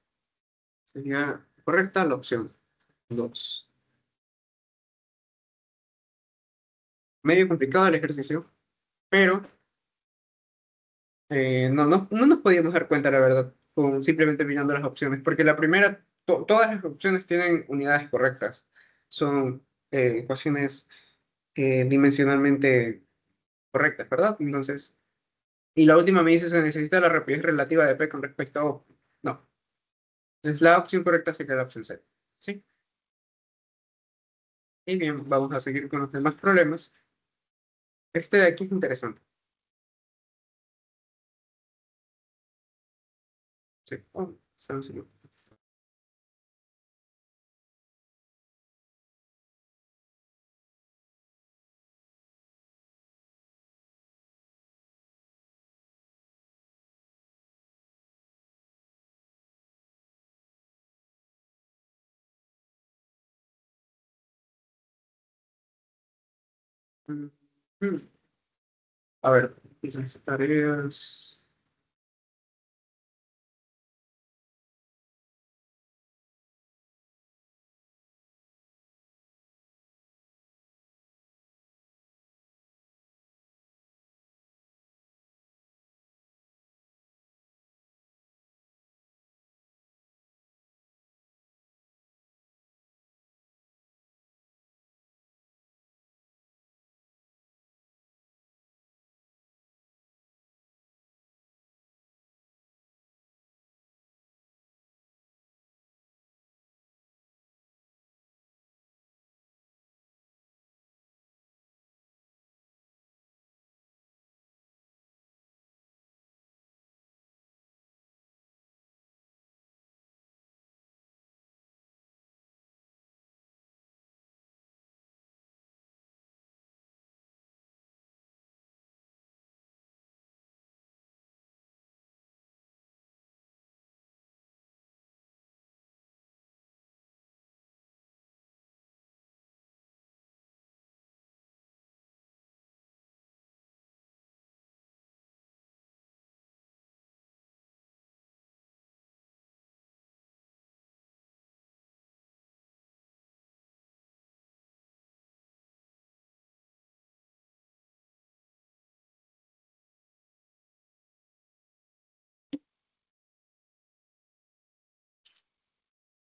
Sería correcta la opción 2. Medio complicado el ejercicio, pero no nos podíamos dar cuenta, la verdad, con simplemente mirando las opciones, porque la primera, todas las opciones tienen unidades correctas. Son ecuaciones dimensionalmente correctas, ¿verdad? Entonces, y la última me dice se necesita la rapidez relativa de P con respecto a O. No. Entonces, la opción correcta sería la opción C. ¿Sí? Y bien, vamos a seguir con los demás problemas. Este de aquí es interesante. Sí. Oh, sencillo. Mm, mm. A ver, las tareas.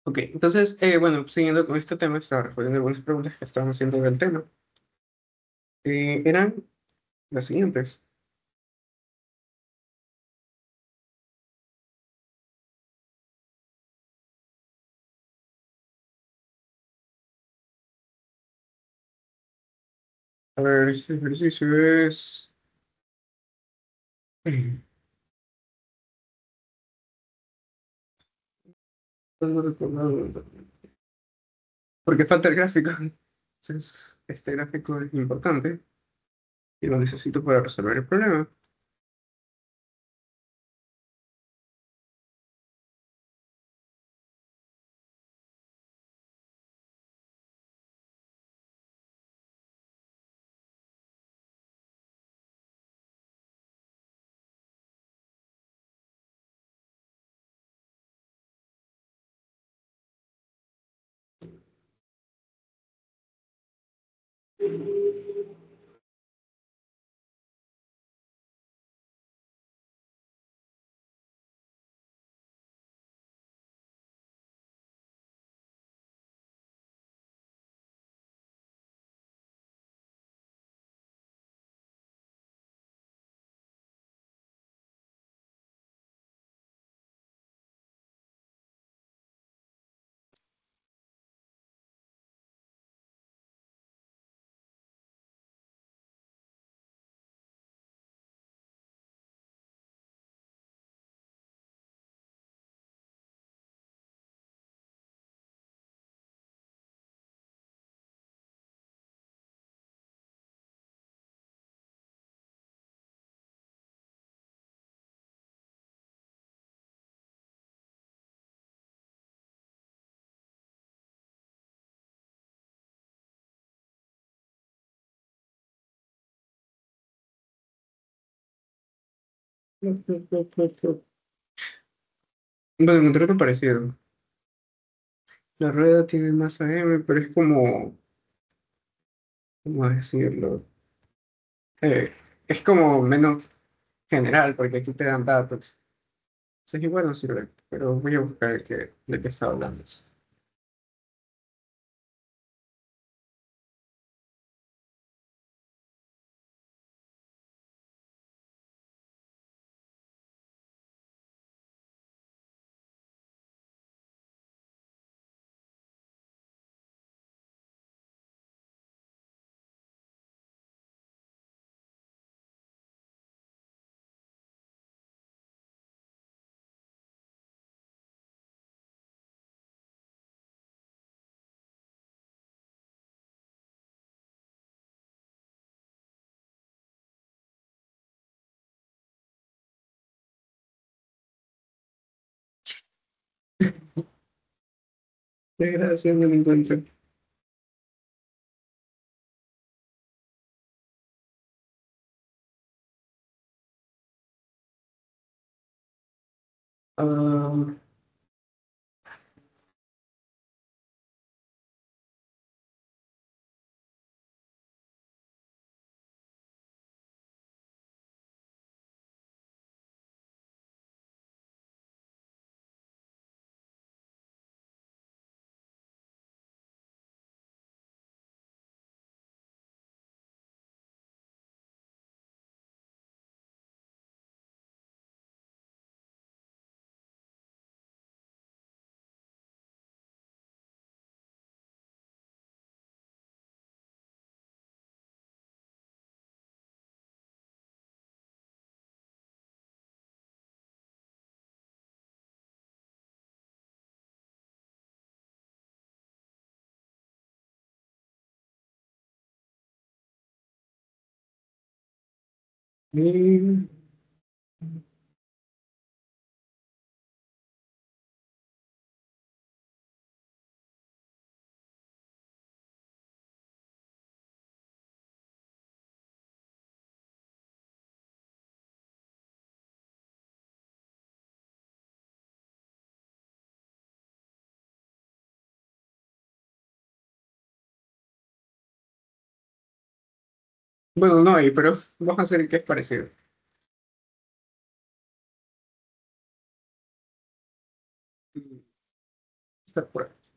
Ok, entonces, bueno, siguiendo con este tema, estaba respondiendo algunas preguntas que estaban haciendo del tema. eran las siguientes. A ver, este ejercicio es... No recuerdo, porque falta el gráfico. Entonces, este gráfico es importante y lo necesito para resolver el problema. Bueno, encontré otro parecido. La rueda tiene masa M, pero es como, ¿cómo decirlo? Eh, es como menos general, porque aquí te dan datos. Entonces igual no sirve, pero voy a buscar de qué está hablando. Gracias, no lo encuentro. Ah, mm, bueno, no hay, pero vamos a hacer el que es parecido. Mm, Está por aquí.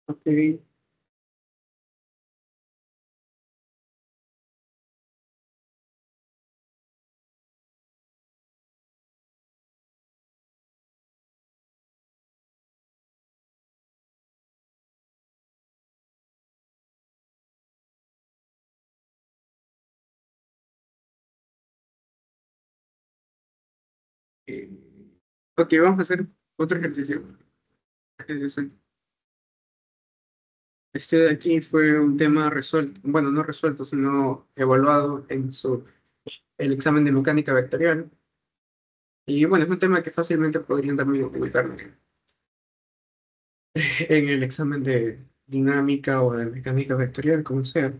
Ok. Eh, ok, vamos a hacer otro ejercicio. Sí. Este de aquí fue un tema resuelto, bueno, no resuelto, sino evaluado en el examen de mecánica vectorial. Y bueno, es un tema que fácilmente podrían también ubicarlo en el examen de dinámica o de mecánica vectorial, como sea.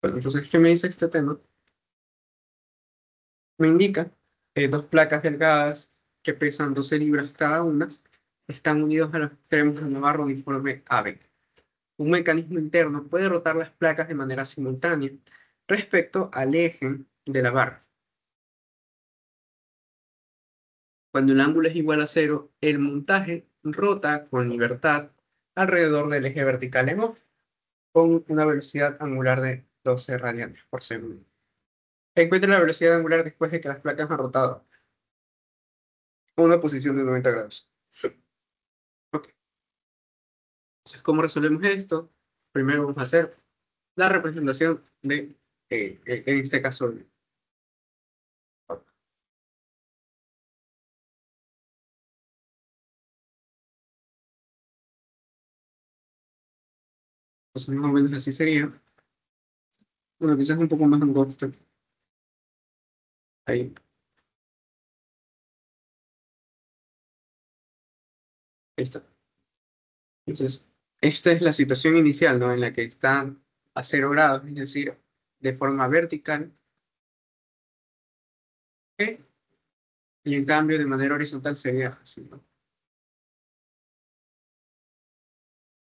Bueno, entonces, ¿qué me dice este tema? Me indica dos placas delgadas que pesan 12 libras cada una, están unidos a los extremos de una barra uniforme AB. Un mecanismo interno puede rotar las placas de manera simultánea respecto al eje de la barra. Cuando el ángulo es igual a cero, el montaje rota con libertad alrededor del eje vertical en O, con una velocidad angular de 12 radianes por segundo. Encuentra la velocidad angular después de que las placas han rotado a una posición de 90 grados. Ok, entonces, ¿cómo resolvemos esto? Primero vamos a hacer la representación de, en este caso, pues más o menos así sería. Bueno, quizás un poco más angosto. Ahí, ahí está. Entonces, esta es la situación inicial, ¿no? En la que están a 0 grados, es decir, de forma vertical, ¿ok? Y en cambio, de manera horizontal sería así, ¿no? O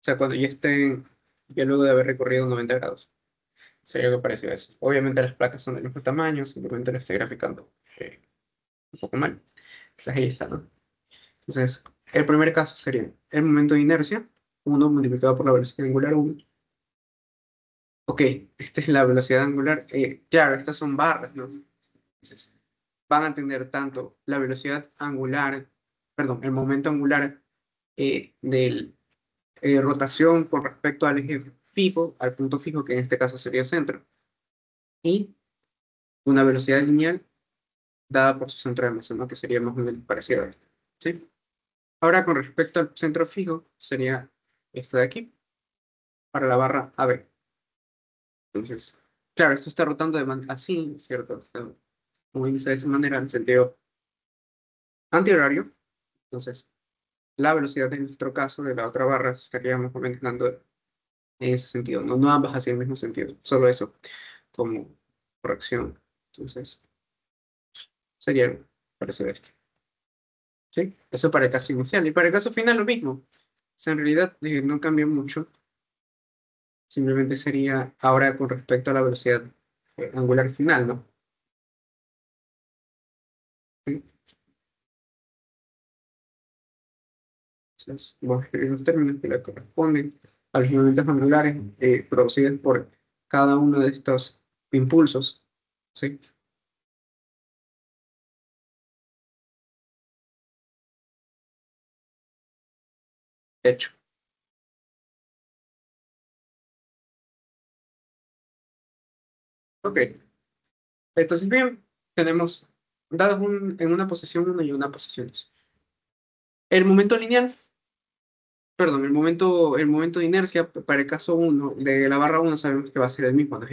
sea, cuando ya estén, ya luego de haber recorrido 90 grados, sería algo parecido a eso. Obviamente las placas son del mismo tamaño, simplemente lo estoy graficando un poco mal. Quizás ahí está, ¿no? Entonces, el primer caso sería el momento de inercia, 1 multiplicado por la velocidad angular 1. Ok, esta es la velocidad angular. Claro, estas son barras, ¿no? Entonces, van a tener tanto la velocidad angular, perdón, el momento angular de rotación con respecto al eje fijo, al punto fijo, que en este caso sería el centro, y una velocidad lineal dada por su centro de masa, ¿no? Que sería más o menos parecido a esto, ¿sí? Ahora, con respecto al centro fijo, sería esto de aquí, para la barra AB. Entonces, claro, esto está rotando de así, ¿cierto? Está moviéndose de esa manera en sentido antihorario. Entonces, la velocidad en nuestro caso de la otra barra estaríamos aumentando en ese sentido, no, no ambas hacia el mismo sentido, solo eso como corrección. Entonces, sería algo parecido a esto. ¿Sí? Eso para el caso inicial. Y para el caso final lo mismo. O sea, en realidad no cambia mucho. Simplemente sería ahora con respecto a la velocidad angular final, ¿no? ¿Sí? Entonces, vamos a escribir los términos que le corresponden a los movimientos angulares producidos por cada uno de estos impulsos. ¿Sí? Hecho. Ok. Entonces, bien, tenemos dados en una posición uno y una posición 2. El momento lineal, perdón, el momento de inercia para el caso uno de la barra uno sabemos que va a ser el mismo, ¿no?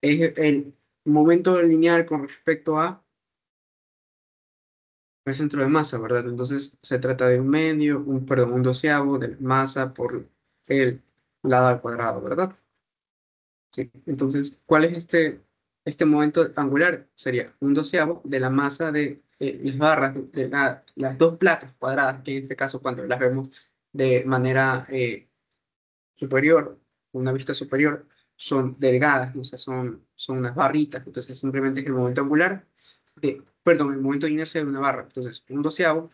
Es el momento lineal con respecto a el centro de masa, ¿verdad? Entonces se trata de un medio, perdón, un doceavo de masa por el lado al cuadrado, ¿verdad? Sí. Entonces, ¿cuál es este momento angular? Sería un doceavo de la masa de las barras de las dos placas cuadradas, que en este caso cuando las vemos de manera superior, una vista superior, son delgadas, ¿no? O sea, son unas barritas. Entonces, simplemente es el momento angular perdón, el momento de inercia de una barra. Entonces, un doceavo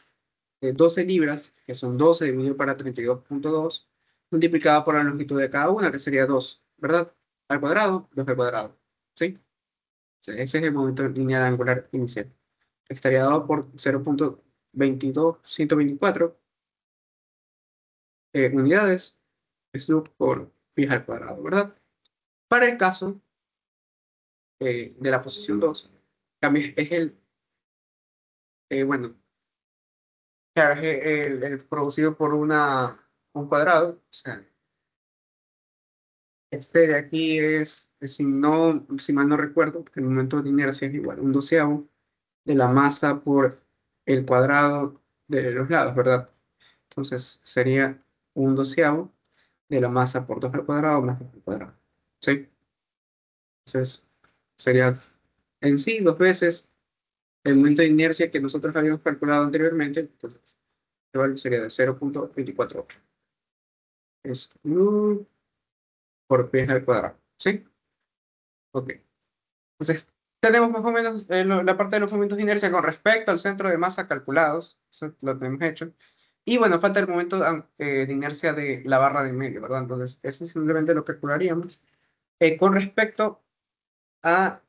de 12 libras, que son 12 dividido para 32,2, multiplicado por la longitud de cada una, que sería 2, ¿verdad? Al cuadrado, 2 al cuadrado. ¿Sí? O sea, ese es el momento lineal angular inicial. Estaría dado por 0,22124 unidades, esto por pi al cuadrado, ¿verdad? Para el caso de la posición 2, también es bueno, claro, es el producido por un cuadrado. O sea, este de aquí si no, si mal no recuerdo, el momento de inercia es igual a un doceavo de la masa por el cuadrado de los lados, ¿verdad? Entonces sería un doceavo de la masa por 2 al cuadrado más 2 al cuadrado. ¿Sí? Entonces sería en sí 2 veces el momento de inercia que nosotros habíamos calculado anteriormente. Entonces el valor sería de 0,248. Es por pi al cuadrado. ¿Sí? Ok. Entonces, tenemos más o menos la parte de los momentos de inercia con respecto al centro de masa calculados. Eso lo tenemos hecho. Y bueno, falta el momento de inercia de la barra de en medio, ¿verdad? Entonces, ese simplemente lo calcularíamos. Con respecto a...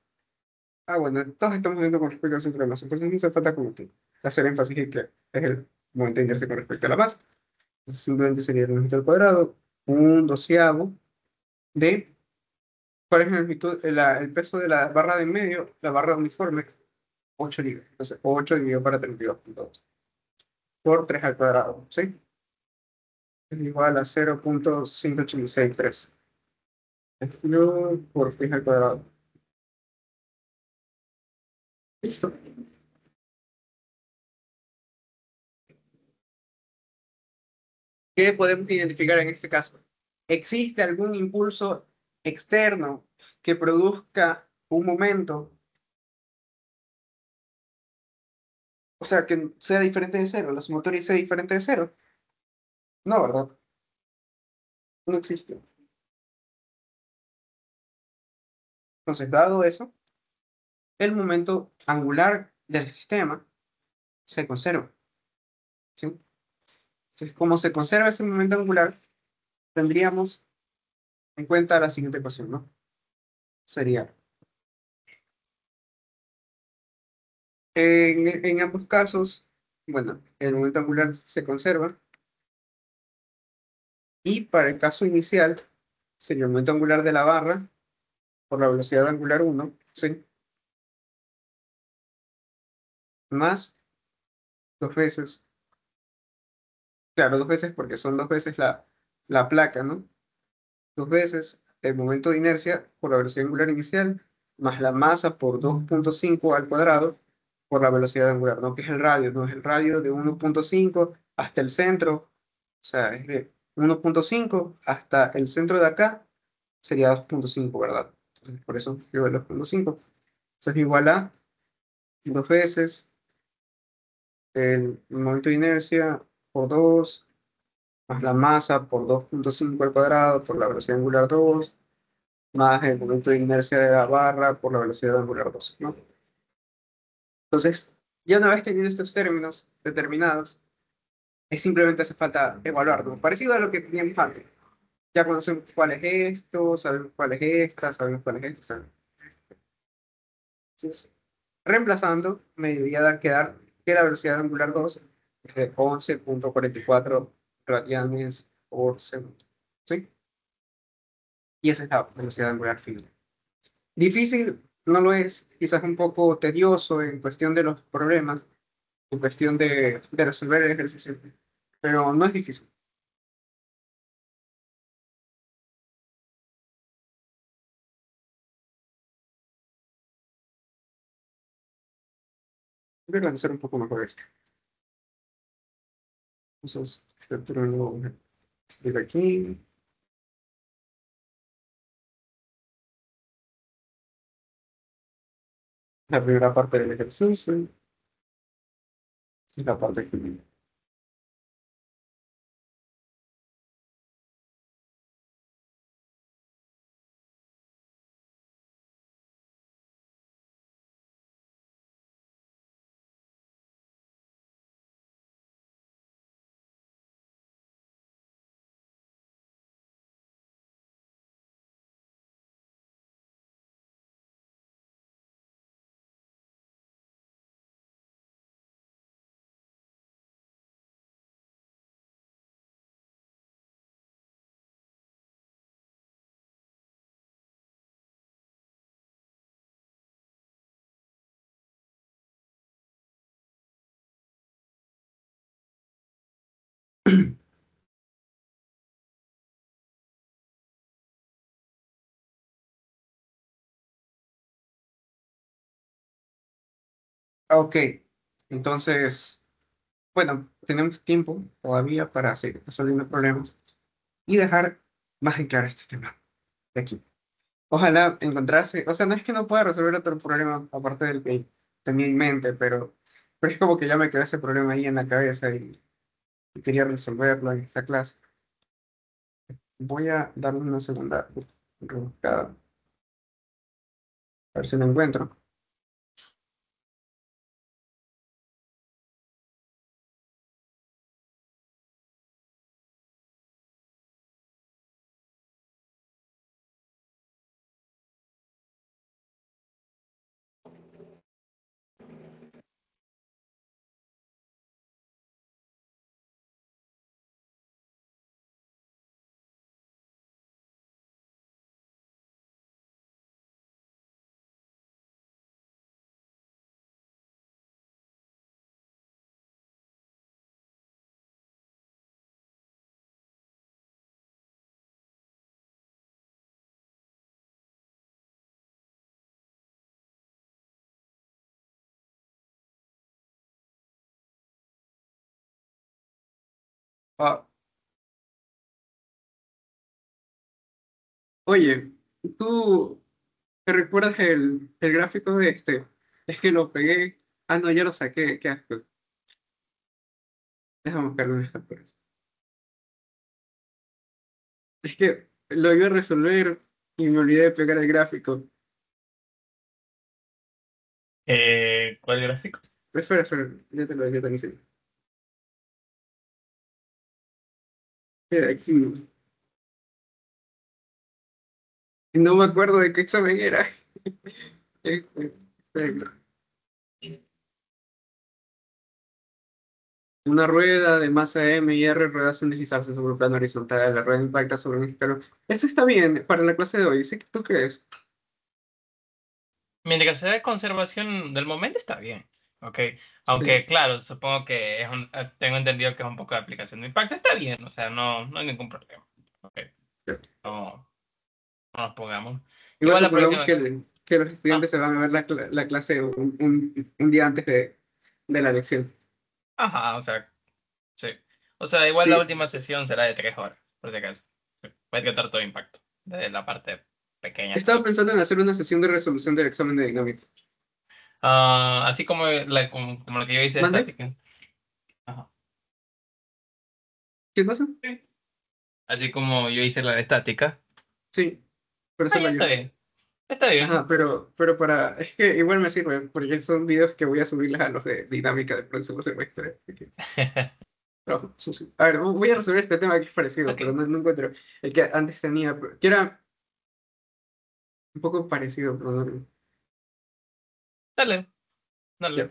bueno, todos estamos viendo con respecto al centro de masa. Entonces, no hace falta como que hacer énfasis en que es el momento de inercia con respecto a la masa. Entonces, simplemente sería el momento al cuadrado, un doceavo de... ¿Cuál es la longitud? El peso de la barra de en medio, la barra uniforme, 8 libras. Entonces, 8 dividido para 32,2 por 3 al cuadrado, ¿sí? Es igual a 0,1863. Esto por 3 al cuadrado. Listo. ¿Qué podemos identificar en este caso? ¿Existe algún impulso externo que produzca un momento? O sea, que sea diferente de cero, la sumatoria sea diferente de cero. No, ¿verdad? No existe. Entonces, dado eso, el momento angular del sistema se conserva, ¿sí? Entonces, como se conserva ese momento angular, tendríamos en cuenta la siguiente ecuación, ¿no? Sería, en ambos casos, bueno, el momento angular se conserva y para el caso inicial sería el momento angular de la barra por la velocidad angular 1, ¿sí? Más 2 veces, claro, 2 veces porque son 2 veces la placa, ¿no? 2 veces el momento de inercia por la velocidad angular inicial, más la masa por 2,5 al cuadrado por la velocidad angular, ¿no? Que es el radio, ¿no? Es el radio de 1,5 hasta el centro, o sea, es de 1,5 hasta el centro de acá, sería 2,5, ¿verdad? Entonces, por eso escribo el 2,5. Eso es igual a 2 veces el momento de inercia por 2 más la masa por 2,5 al cuadrado por la velocidad angular 2 más el momento de inercia de la barra por la velocidad angular 2, ¿no? Entonces, ya una vez teniendo estos términos determinados, es simplemente hace falta evaluarlo, parecido a lo que teníamos antes. Ya conocemos cuál es esto, sabemos cuál es esta, sabemos cuál es esto, sabemos. Entonces, reemplazando, me debería quedar que la velocidad angular 2 es de 11,44 radianes por segundo. ¿Sí? Y esa es la velocidad angular final. Difícil no lo es, quizás un poco tedioso en cuestión de los problemas, en cuestión de resolver el ejercicio, pero no es difícil. Voy a organizar un poco mejor esto. Entonces, este turno lo voy a escribir aquí. La primera parte del ejercicio y la parte final. Ok, entonces, bueno, tenemos tiempo todavía para seguir resolviendo problemas y dejar más en claro este tema de aquí. Ojalá encontrarse, o sea, no es que no pueda resolver otro problema aparte del que tenía en mente, pero es como que ya me quedó ese problema ahí en la cabeza y quería resolverlo en esta clase. Voy a darle una segunda rebuscada, a ver si lo encuentro. Ah, oye, ¿tú te recuerdas el gráfico de este? Es que lo pegué. Ah, no, ya lo saqué. Qué asco. Déjame buscarlo en esta cosa. Es que lo iba a resolver y me olvidé de pegar el gráfico. ¿Cuál gráfico? Espera, espera, ya te lo hice. Mira, aquí. No me acuerdo de qué examen era. Espera. Una rueda de masa M y R rueda sin deslizarse sobre un plano horizontal. La rueda impacta sobre un escalón. Esto está bien para la clase de hoy. ¿Sí? ¿Tú crees? Mientras sea de conservación del momento está bien. Ok. Sí. Aunque, claro, supongo que tengo entendido que es un poco de aplicación de impacto. Está bien, o sea, no hay ningún problema. Ok. No, no nos pongamos. Igual Igual la supongamos próxima. que los estudiantes Ah, se van a ver la clase un día antes de la lección. ajá, o sea, sí. O sea, igual la Sí, última sesión será de 3 horas, por si acaso. Sí. Puede tratar todo impacto. Desde la parte pequeña hasta estaba la. pensando en hacer una sesión de resolución del examen de dinámica. Así como lo que yo hice de ¿Mande? estática. Ajá. ¿Qué cosa? Sí. Así como yo hice la de estática. Sí, pero Ah, solo ya está yo. bien. Está bien. Ajá, es que igual me sirve, porque son videos que voy a subirles a los de dinámica del próximo semestre. Así que, pero, sí, sí. A ver, voy a resolver este tema que es parecido, pero Ok. no encuentro el que antes tenía, que era un poco parecido, pero no. Dale, Ya. dale.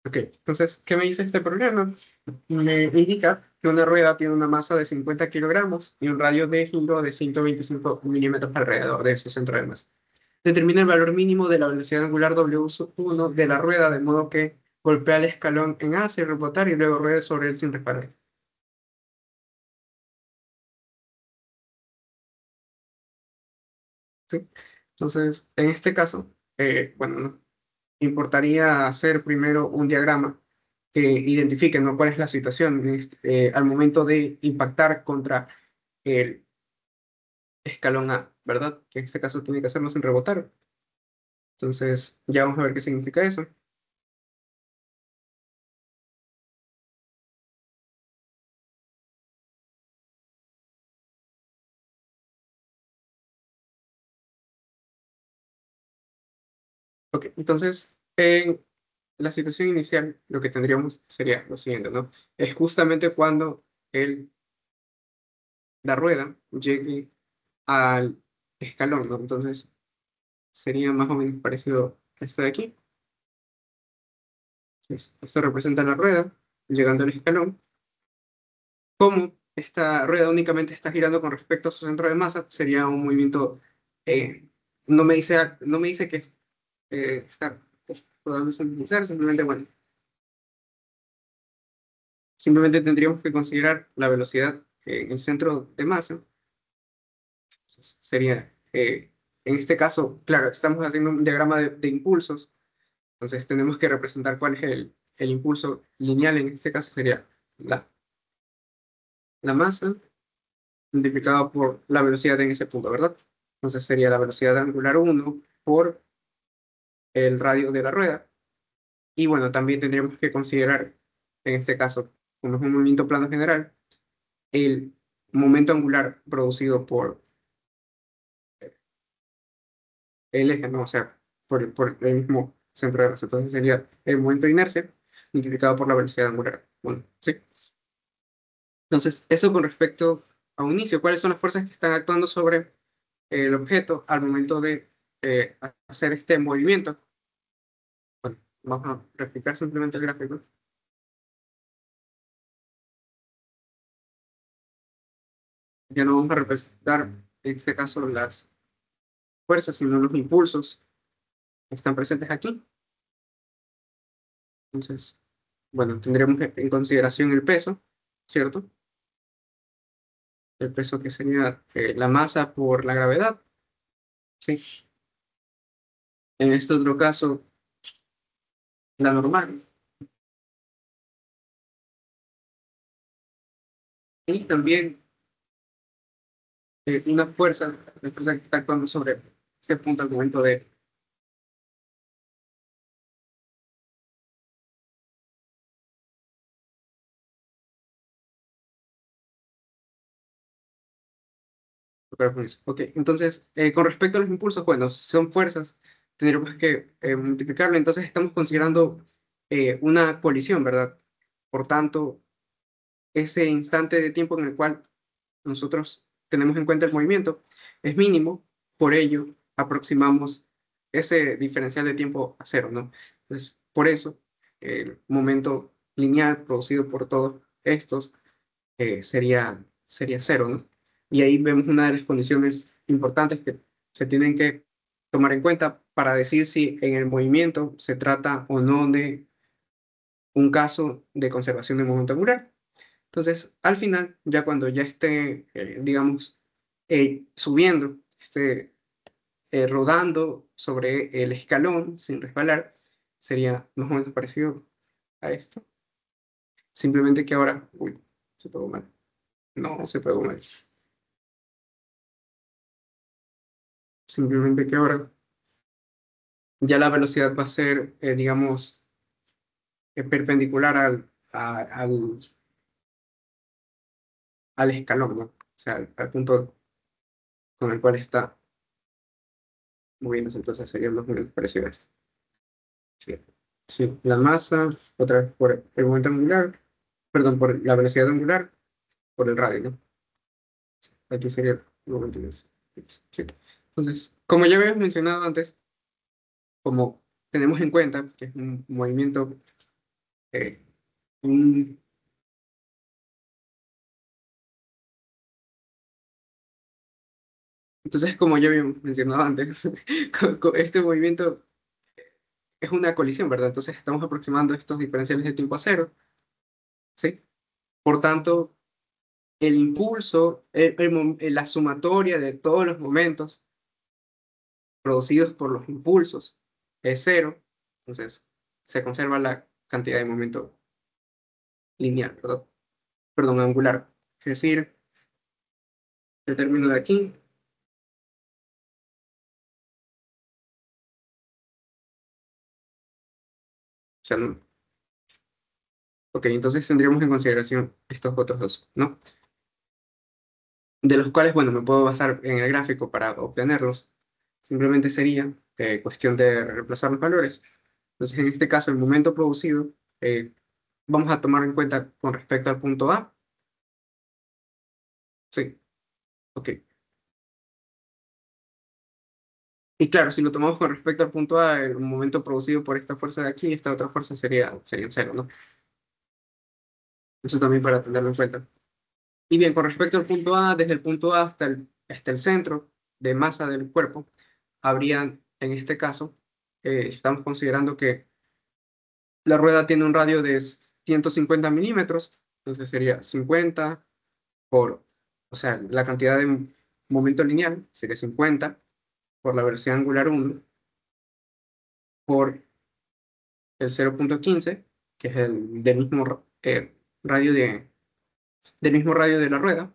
Ok, entonces, ¿qué me dice este programa? Me indica que una rueda tiene una masa de 50 kilogramos y un radio de giro de 125 milímetros alrededor de su centro de masa. Determina el valor mínimo de la velocidad angular W1 de la rueda de modo que golpea el escalón en A sin rebotar y luego ruede sobre él sin reparar. ¿Sí? Entonces, en este caso, bueno, no, importaría hacer primero un diagrama que identifique, ¿no?, cuál es la situación al momento de impactar contra el escalón A, ¿verdad? Que en este caso tiene que hacerlo sin rebotar. Entonces, ya vamos a ver qué significa eso. Ok, entonces, la situación inicial, lo que tendríamos sería lo siguiente, ¿no? Es justamente cuando la rueda llegue al escalón, ¿no? Entonces sería más o menos parecido a esto de aquí. Entonces, esto representa la rueda llegando al escalón. Como esta rueda únicamente está girando con respecto a su centro de masa, sería un movimiento, no me dice que está rodando sin iniciar, simplemente, bueno, simplemente tendríamos que considerar la velocidad en el centro de masa. Entonces, sería, en este caso, claro, estamos haciendo un diagrama de impulsos, entonces tenemos que representar cuál es el impulso lineal, en este caso sería la masa multiplicado por la velocidad en ese punto, ¿verdad? Entonces sería la velocidad angular 1 por el radio de la rueda. Y bueno, también tendríamos que considerar, en este caso, como es un movimiento plano general, el momento angular producido por el eje, ¿no? O sea, por el mismo centro de masa. Entonces sería el momento de inercia multiplicado por la velocidad angular. Bueno, sí. Entonces, eso con respecto a un inicio. ¿Cuáles son las fuerzas que están actuando sobre el objeto al momento de hacer este movimiento? Bueno, vamos a replicar simplemente el gráfico. Ya no vamos a representar, en este caso, las fuerzas, sino los impulsos que están presentes aquí. Entonces, bueno, tendremos en consideración el peso, ¿cierto? El peso que sería la masa por la gravedad, ¿sí? En este otro caso, la normal. Y también una fuerza, la fuerza que está actuando sobre este punto al momento de tocar con eso. Ok, entonces, con respecto a los impulsos, bueno, si son fuerzas, tendríamos que multiplicarlo. Entonces, estamos considerando una colisión, ¿verdad? Por tanto, ese instante de tiempo en el cual nosotros tenemos en cuenta el movimiento es mínimo, por ello aproximamos ese diferencial de tiempo a cero, ¿no? Entonces, por eso el momento lineal producido por todos estos sería cero, ¿no? Y ahí vemos una de las condiciones importantes que se tienen que tomar en cuenta para decir si en el movimiento se trata o no de un caso de conservación de momento angular. Entonces, al final, ya cuando ya esté, digamos, subiendo, esté rodando sobre el escalón sin resbalar, sería más o menos parecido a esto. Simplemente que ahora, uy, se pegó mal. No, se pegó mal. Simplemente que ahora ya la velocidad va a ser, digamos, perpendicular al escalón, ¿no? O sea, al punto con el cual está moviéndose. Entonces sería más o menos parecido a esto. Sí, sí, la masa, otra vez por el momento angular, perdón, por la velocidad angular, por el radio, ¿no? Aquí sería el momento angular. Sí. Entonces, como ya habíamos mencionado antes, como tenemos en cuenta que es un movimiento, eh, un- entonces como ya habíamos mencionado antes, este movimiento es una colisión, ¿verdad? Entonces estamos aproximando estos diferenciales de tiempo a cero, ¿sí? Por tanto, el impulso, la sumatoria de todos los momentos producidos por los impulsos es cero, entonces se conserva la cantidad de momento lineal, ¿verdad? Perdón, angular. Es decir, el término de aquí, o sea, no. Ok, entonces tendríamos en consideración estos otros dos, ¿no? De los cuales, bueno, me puedo basar en el gráfico para obtenerlos. Simplemente sería cuestión de reemplazar los valores. Entonces, en este caso, el momento producido, vamos a tomar en cuenta con respecto al punto A. Sí, ok. Y claro, si lo tomamos con respecto al punto A, el momento producido por esta fuerza de aquí, esta otra fuerza sería cero, ¿no? Eso también para tenerlo en cuenta. Y bien, con respecto al punto A, desde el punto A hasta el centro de masa del cuerpo, habrían, en este caso, estamos considerando que la rueda tiene un radio de 150 milímetros, entonces sería 50 por, o sea, la cantidad de momento lineal sería 50 por la velocidad angular 1 por el 0,15, que es el del mismo radio del mismo radio de la rueda,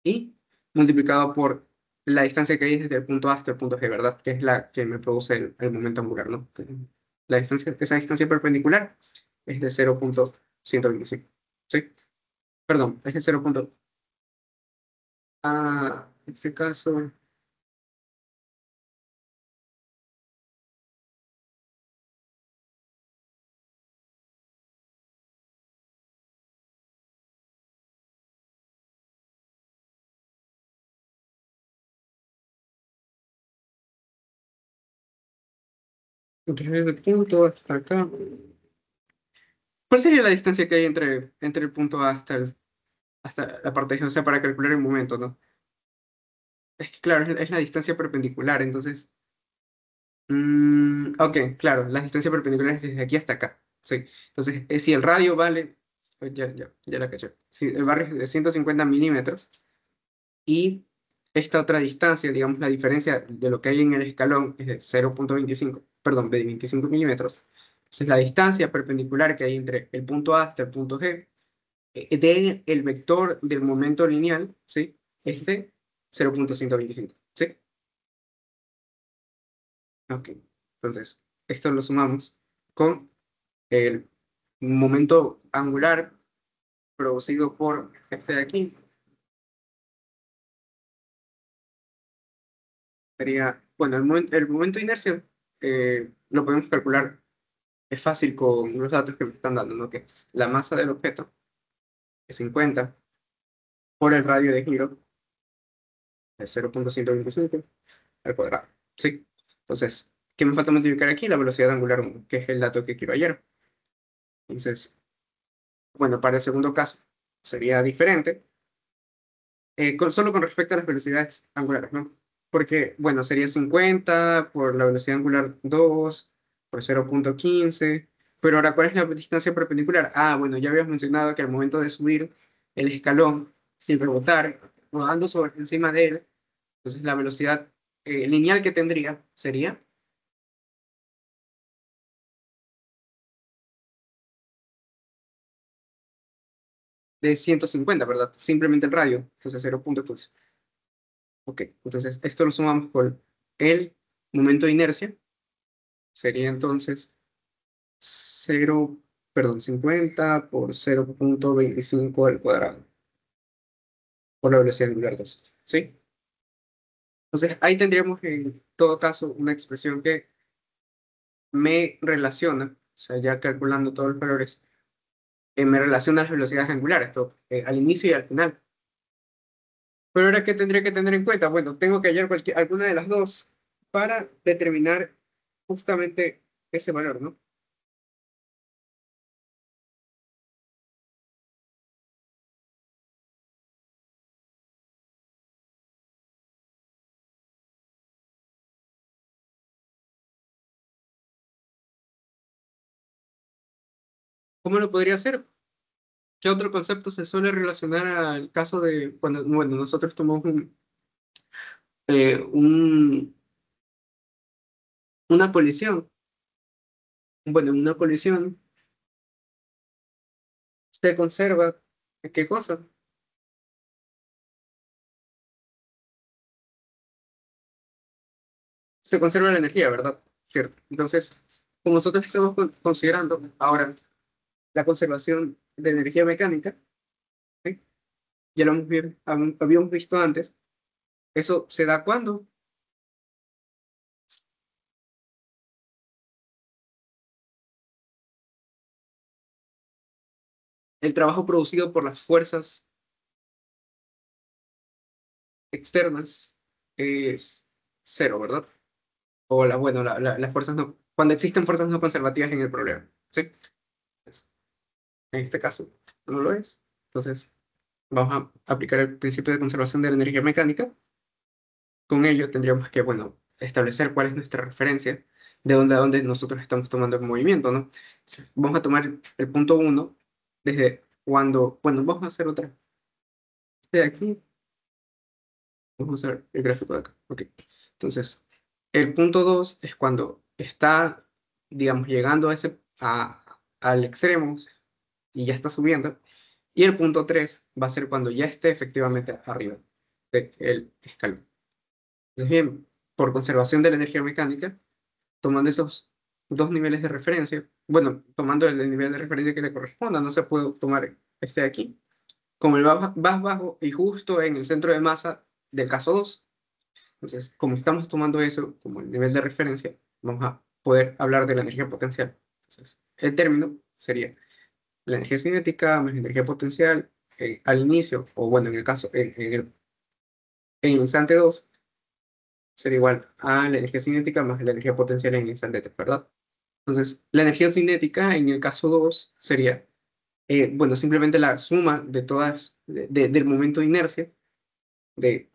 y multiplicado por la distancia que hay desde el punto A hasta el punto G, ¿verdad? Que es la que me produce el momento angular, ¿no? La distancia, esa distancia perpendicular es de 0,125. ¿Sí? Perdón, es de 0. En este caso, desde el punto hasta acá. ¿Cuál sería la distancia que hay entre el punto A hasta la parte G? O sea, para calcular el momento, ¿no? Es que, claro, es la distancia perpendicular, entonces. Ok, claro, la distancia perpendicular es desde aquí hasta acá. Sí. Entonces, si el radio vale. Ya la caché. Si el barrio es de 150 milímetros y esta otra distancia, digamos, la diferencia de lo que hay en el escalón es de 0,25, perdón, de 25 milímetros. Entonces, la distancia perpendicular que hay entre el punto A hasta el punto G de el vector del momento lineal, ¿sí? Es de 0,125, ¿sí? Ok. Entonces, esto lo sumamos con el momento angular producido por este de aquí. Sería, bueno, el momento de inercia lo podemos calcular, es fácil con los datos que me están dando, ¿no? Que es la masa del objeto, que es 50, por el radio de giro, de 0,125 al cuadrado, ¿sí? Entonces, ¿qué me falta multiplicar aquí? La velocidad angular 1, que es el dato que quiero hallar. Entonces, bueno, para el segundo caso sería diferente, solo con respecto a las velocidades angulares, ¿no? Porque, bueno, sería 50 por la velocidad angular 2 por 0,15, pero ahora, ¿cuál es la distancia perpendicular? Bueno, ya habíamos mencionado que al momento de subir el escalón, sin rebotar, rodando sobre encima de él, entonces la velocidad lineal que tendría sería de 150, ¿verdad? Simplemente el radio, entonces 0,15. Ok, entonces esto lo sumamos con el momento de inercia, sería entonces 0, perdón, 50 por 0,25 al cuadrado, por la velocidad angular 2, ¿sí? Entonces ahí tendríamos en todo caso una expresión que me relaciona, o sea, ya calculando todos los valores, me relaciona las velocidades angulares, todo, al inicio y al final. Pero ahora, ¿qué tendría que tener en cuenta? Bueno, tengo que hallar alguna de las dos para determinar justamente ese valor, ¿no? ¿Cómo lo podría hacer? ¿Qué otro concepto se suele relacionar al caso de cuando, bueno, nosotros tomamos eh, un- una colisión? Bueno, una colisión se conserva, ¿qué cosa? Se conserva la energía, ¿verdad? Cierto. Entonces, como nosotros estamos considerando ahora la conservación de energía mecánica, ¿sí? Ya lo habíamos visto antes, eso se da cuando, el trabajo producido por las fuerzas externas es cero, ¿verdad? O bueno, las fuerzas no, cuando existen fuerzas no conservativas en el problema, ¿sí? Pues, en este caso no lo es. Entonces, vamos a aplicar el principio de conservación de la energía mecánica. Con ello tendríamos que, bueno, establecer cuál es nuestra referencia, de dónde a dónde nosotros estamos tomando el movimiento, ¿no? Vamos a tomar el punto uno desde cuando, bueno, vamos a hacer otra. De aquí, vamos a hacer el gráfico de acá. Ok. Entonces, el punto 2 es cuando está, digamos, llegando a al extremo y ya está subiendo. Y el punto 3 va a ser cuando ya esté efectivamente arriba del escalón. Entonces, bien, por conservación de la energía mecánica, tomando esos dos niveles de referencia, bueno, tomando el nivel de referencia que le corresponda, no se puede tomar este de aquí, como el más bajo y justo en el centro de masa del caso 2. Entonces, como estamos tomando eso como el nivel de referencia, vamos a poder hablar de la energía potencial. Entonces, el término sería la energía cinética más la energía potencial al inicio, o bueno, en el caso, en el instante 2 sería igual a la energía cinética más la energía potencial en el instante 3, ¿verdad? Entonces, la energía cinética en el caso 2 sería, bueno, simplemente la suma de todas, del momento de inercia, de,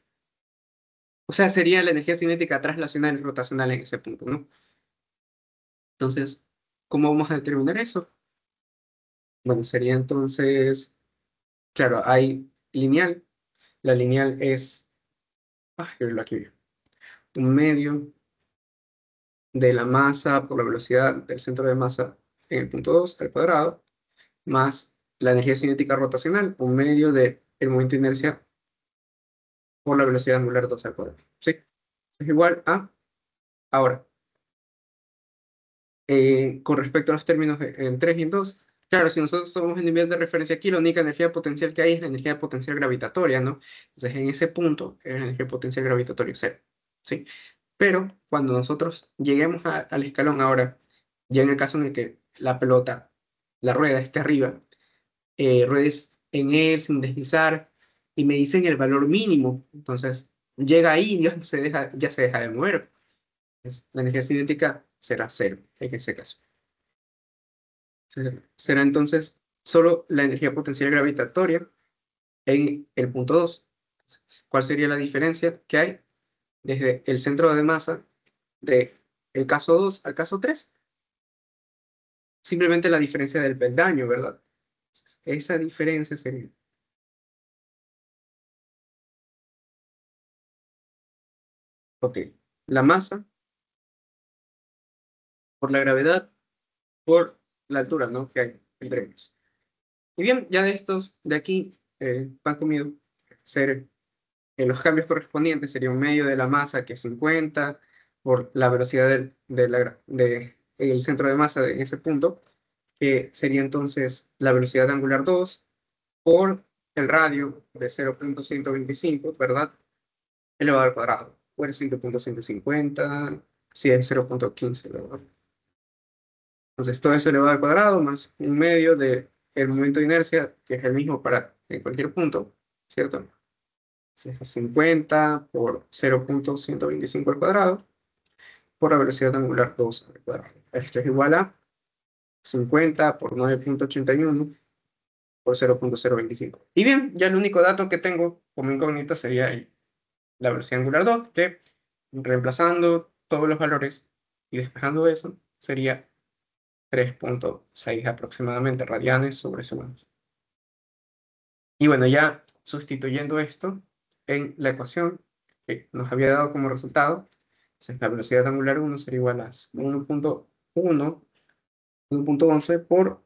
o sea, sería la energía cinética translacional y rotacional en ese punto, ¿no? Entonces, ¿cómo vamos a determinar eso? Bueno, sería entonces, claro, hay lineal. La lineal es, aquí, un medio de la masa por la velocidad del centro de masa en el punto 2 al cuadrado, más la energía cinética rotacional, un medio del momento de inercia por la velocidad angular 2 al cuadrado. ¿Sí? Es igual a, ahora, con respecto a los términos en 3 y en 2, claro, si nosotros tomamos el nivel de referencia aquí, la única energía potencial que hay es la energía potencial gravitatoria, ¿no? Entonces, en ese punto, es la energía potencial gravitatoria cero. ¿Sí? Pero cuando nosotros lleguemos al escalón ahora, ya en el caso en el que la pelota, la rueda esté arriba, ruedes en él sin deslizar y me dicen el valor mínimo, entonces llega ahí y ya se deja de mover. La energía cinética será cero en ese caso. Será entonces solo la energía potencial gravitatoria en el punto 2. ¿Cuál sería la diferencia que hay desde el centro de masa de el caso 2 al caso 3? Simplemente la diferencia del peldaño, ¿verdad? Esa diferencia sería, ok, la masa por la gravedad por la altura, ¿no? Que hay entre ellos. Y bien, ya de estos, de aquí, van comido ser los cambios correspondientes, sería un medio de la masa que es 50 por la velocidad el centro de masa en ese punto, que sería entonces la velocidad angular 2 por el radio de 0.125, ¿verdad? Elevado al cuadrado, o el 5.150, si es 0.15, ¿verdad? Entonces, todo eso elevado al cuadrado más un medio del momento de inercia, que es el mismo para en cualquier punto, ¿cierto? Entonces, es 50 por 0.125 al cuadrado por la velocidad angular 2 al cuadrado. Esto es igual a 50 por 9.81 por 0.025. Y bien, ya el único dato que tengo como incógnita sería la velocidad angular 2, que reemplazando todos los valores y despejando eso, sería 3.6 aproximadamente radianes sobre segundos. Y bueno, ya sustituyendo esto en la ecuación que nos había dado como resultado, entonces la velocidad angular 1 sería igual a 1.11 por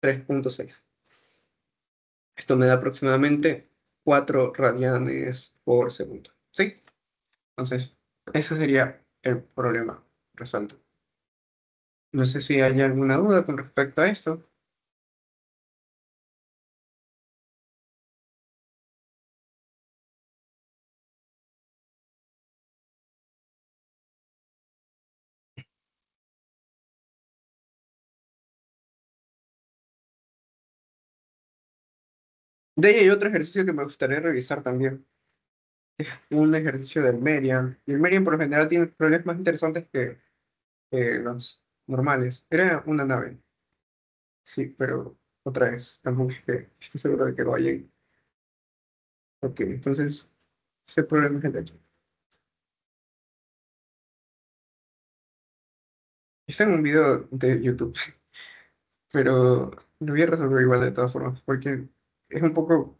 3.6. Esto me da aproximadamente 4 radianes por segundo. ¿Sí? Entonces, ese sería el problema resuelto. No sé si hay alguna duda con respecto a esto. De ahí hay otro ejercicio que me gustaría revisar también. Un ejercicio del Merian. Y el Merian por lo general tiene problemas más interesantes que los normales. Era una nave, sí, pero otra vez, tampoco es que estoy seguro de que lo vayan. Ok, entonces, ese problema es el hecho. Está en un video de YouTube, pero lo voy a resolver igual de todas formas, porque es un poco,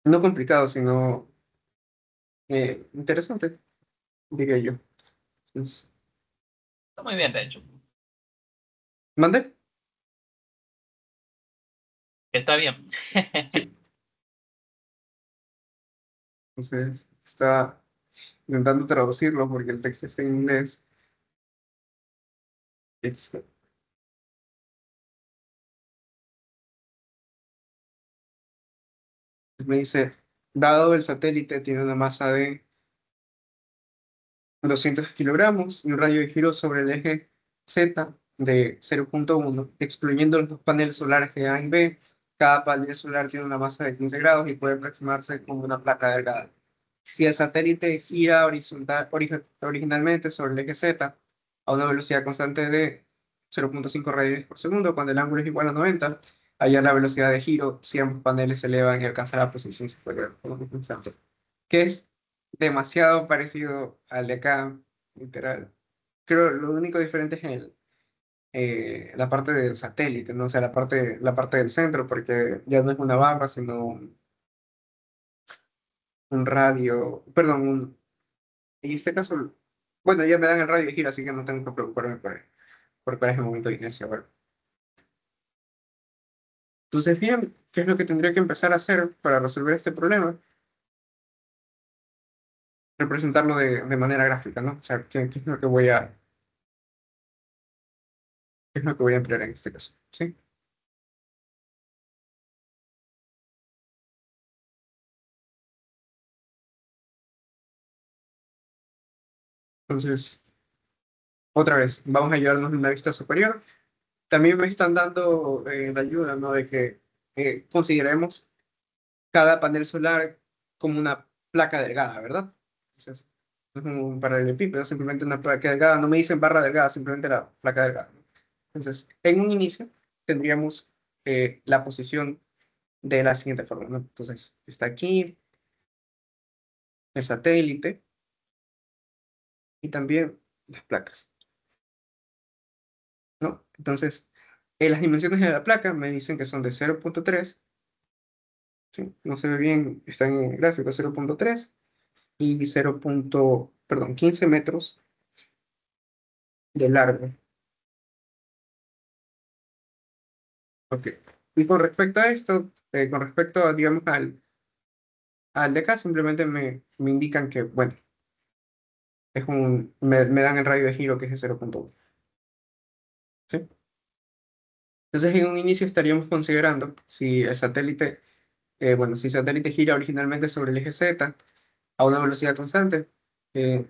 no complicado, sino interesante, diría yo. Entonces, Está muy bien, de hecho. ¿mande? Está bien. Sí. Entonces, está intentando traducirlo porque el texto está en inglés. Este, Me dice, dado el satélite tiene una masa de 200 kilogramos y un radio de giro sobre el eje Z de 0,1, excluyendo los paneles solares de A y B. Cada panel solar tiene una masa de 15 grados y puede aproximarse como una placa delgada. Si el satélite gira originalmente sobre el eje Z a una velocidad constante de 0,5 radianes por segundo, cuando el ángulo es igual a 90, allá la velocidad de giro, si ambos paneles se elevan y alcanzan la posición superior, como constante, que es demasiado parecido al de acá, literal. Creo lo único diferente es la parte del satélite, ¿no? O sea, la parte del centro, porque ya no es una barra, sino un radio, perdón, en este caso, bueno, ya me dan el radio de giro, así que no tengo que preocuparme por cuál es el momento de inercia. Bueno. Entonces, bien, ¿qué es lo que tendría que empezar a hacer para resolver este problema? Representarlo de manera gráfica, ¿no? O sea, ¿qué es lo que voy a emplear en este caso? ¿Sí? Entonces, otra vez, vamos a llevarnos a una vista superior. También me están dando la ayuda, ¿no? De que consideremos cada panel solar como una placa delgada, ¿verdad? Entonces, no es un paralelepípedo, simplemente una placa delgada. No me dicen barra delgada, simplemente la placa delgada. Entonces, en un inicio tendríamos la posición de la siguiente forma, ¿no? Entonces, está aquí el satélite y también las placas, ¿no? Entonces, las dimensiones de la placa me dicen que son de 0,3, ¿sí? No se ve bien, está en el gráfico 0,3 y 15 metros de largo. Ok. Y con respecto a esto, con respecto, digamos, al de acá, simplemente me indican que, bueno, me dan el radio de giro que es de 0,1. ¿Sí? Entonces, en un inicio estaríamos considerando si el satélite, bueno, si el satélite gira originalmente sobre el eje Z a una velocidad constante, eh,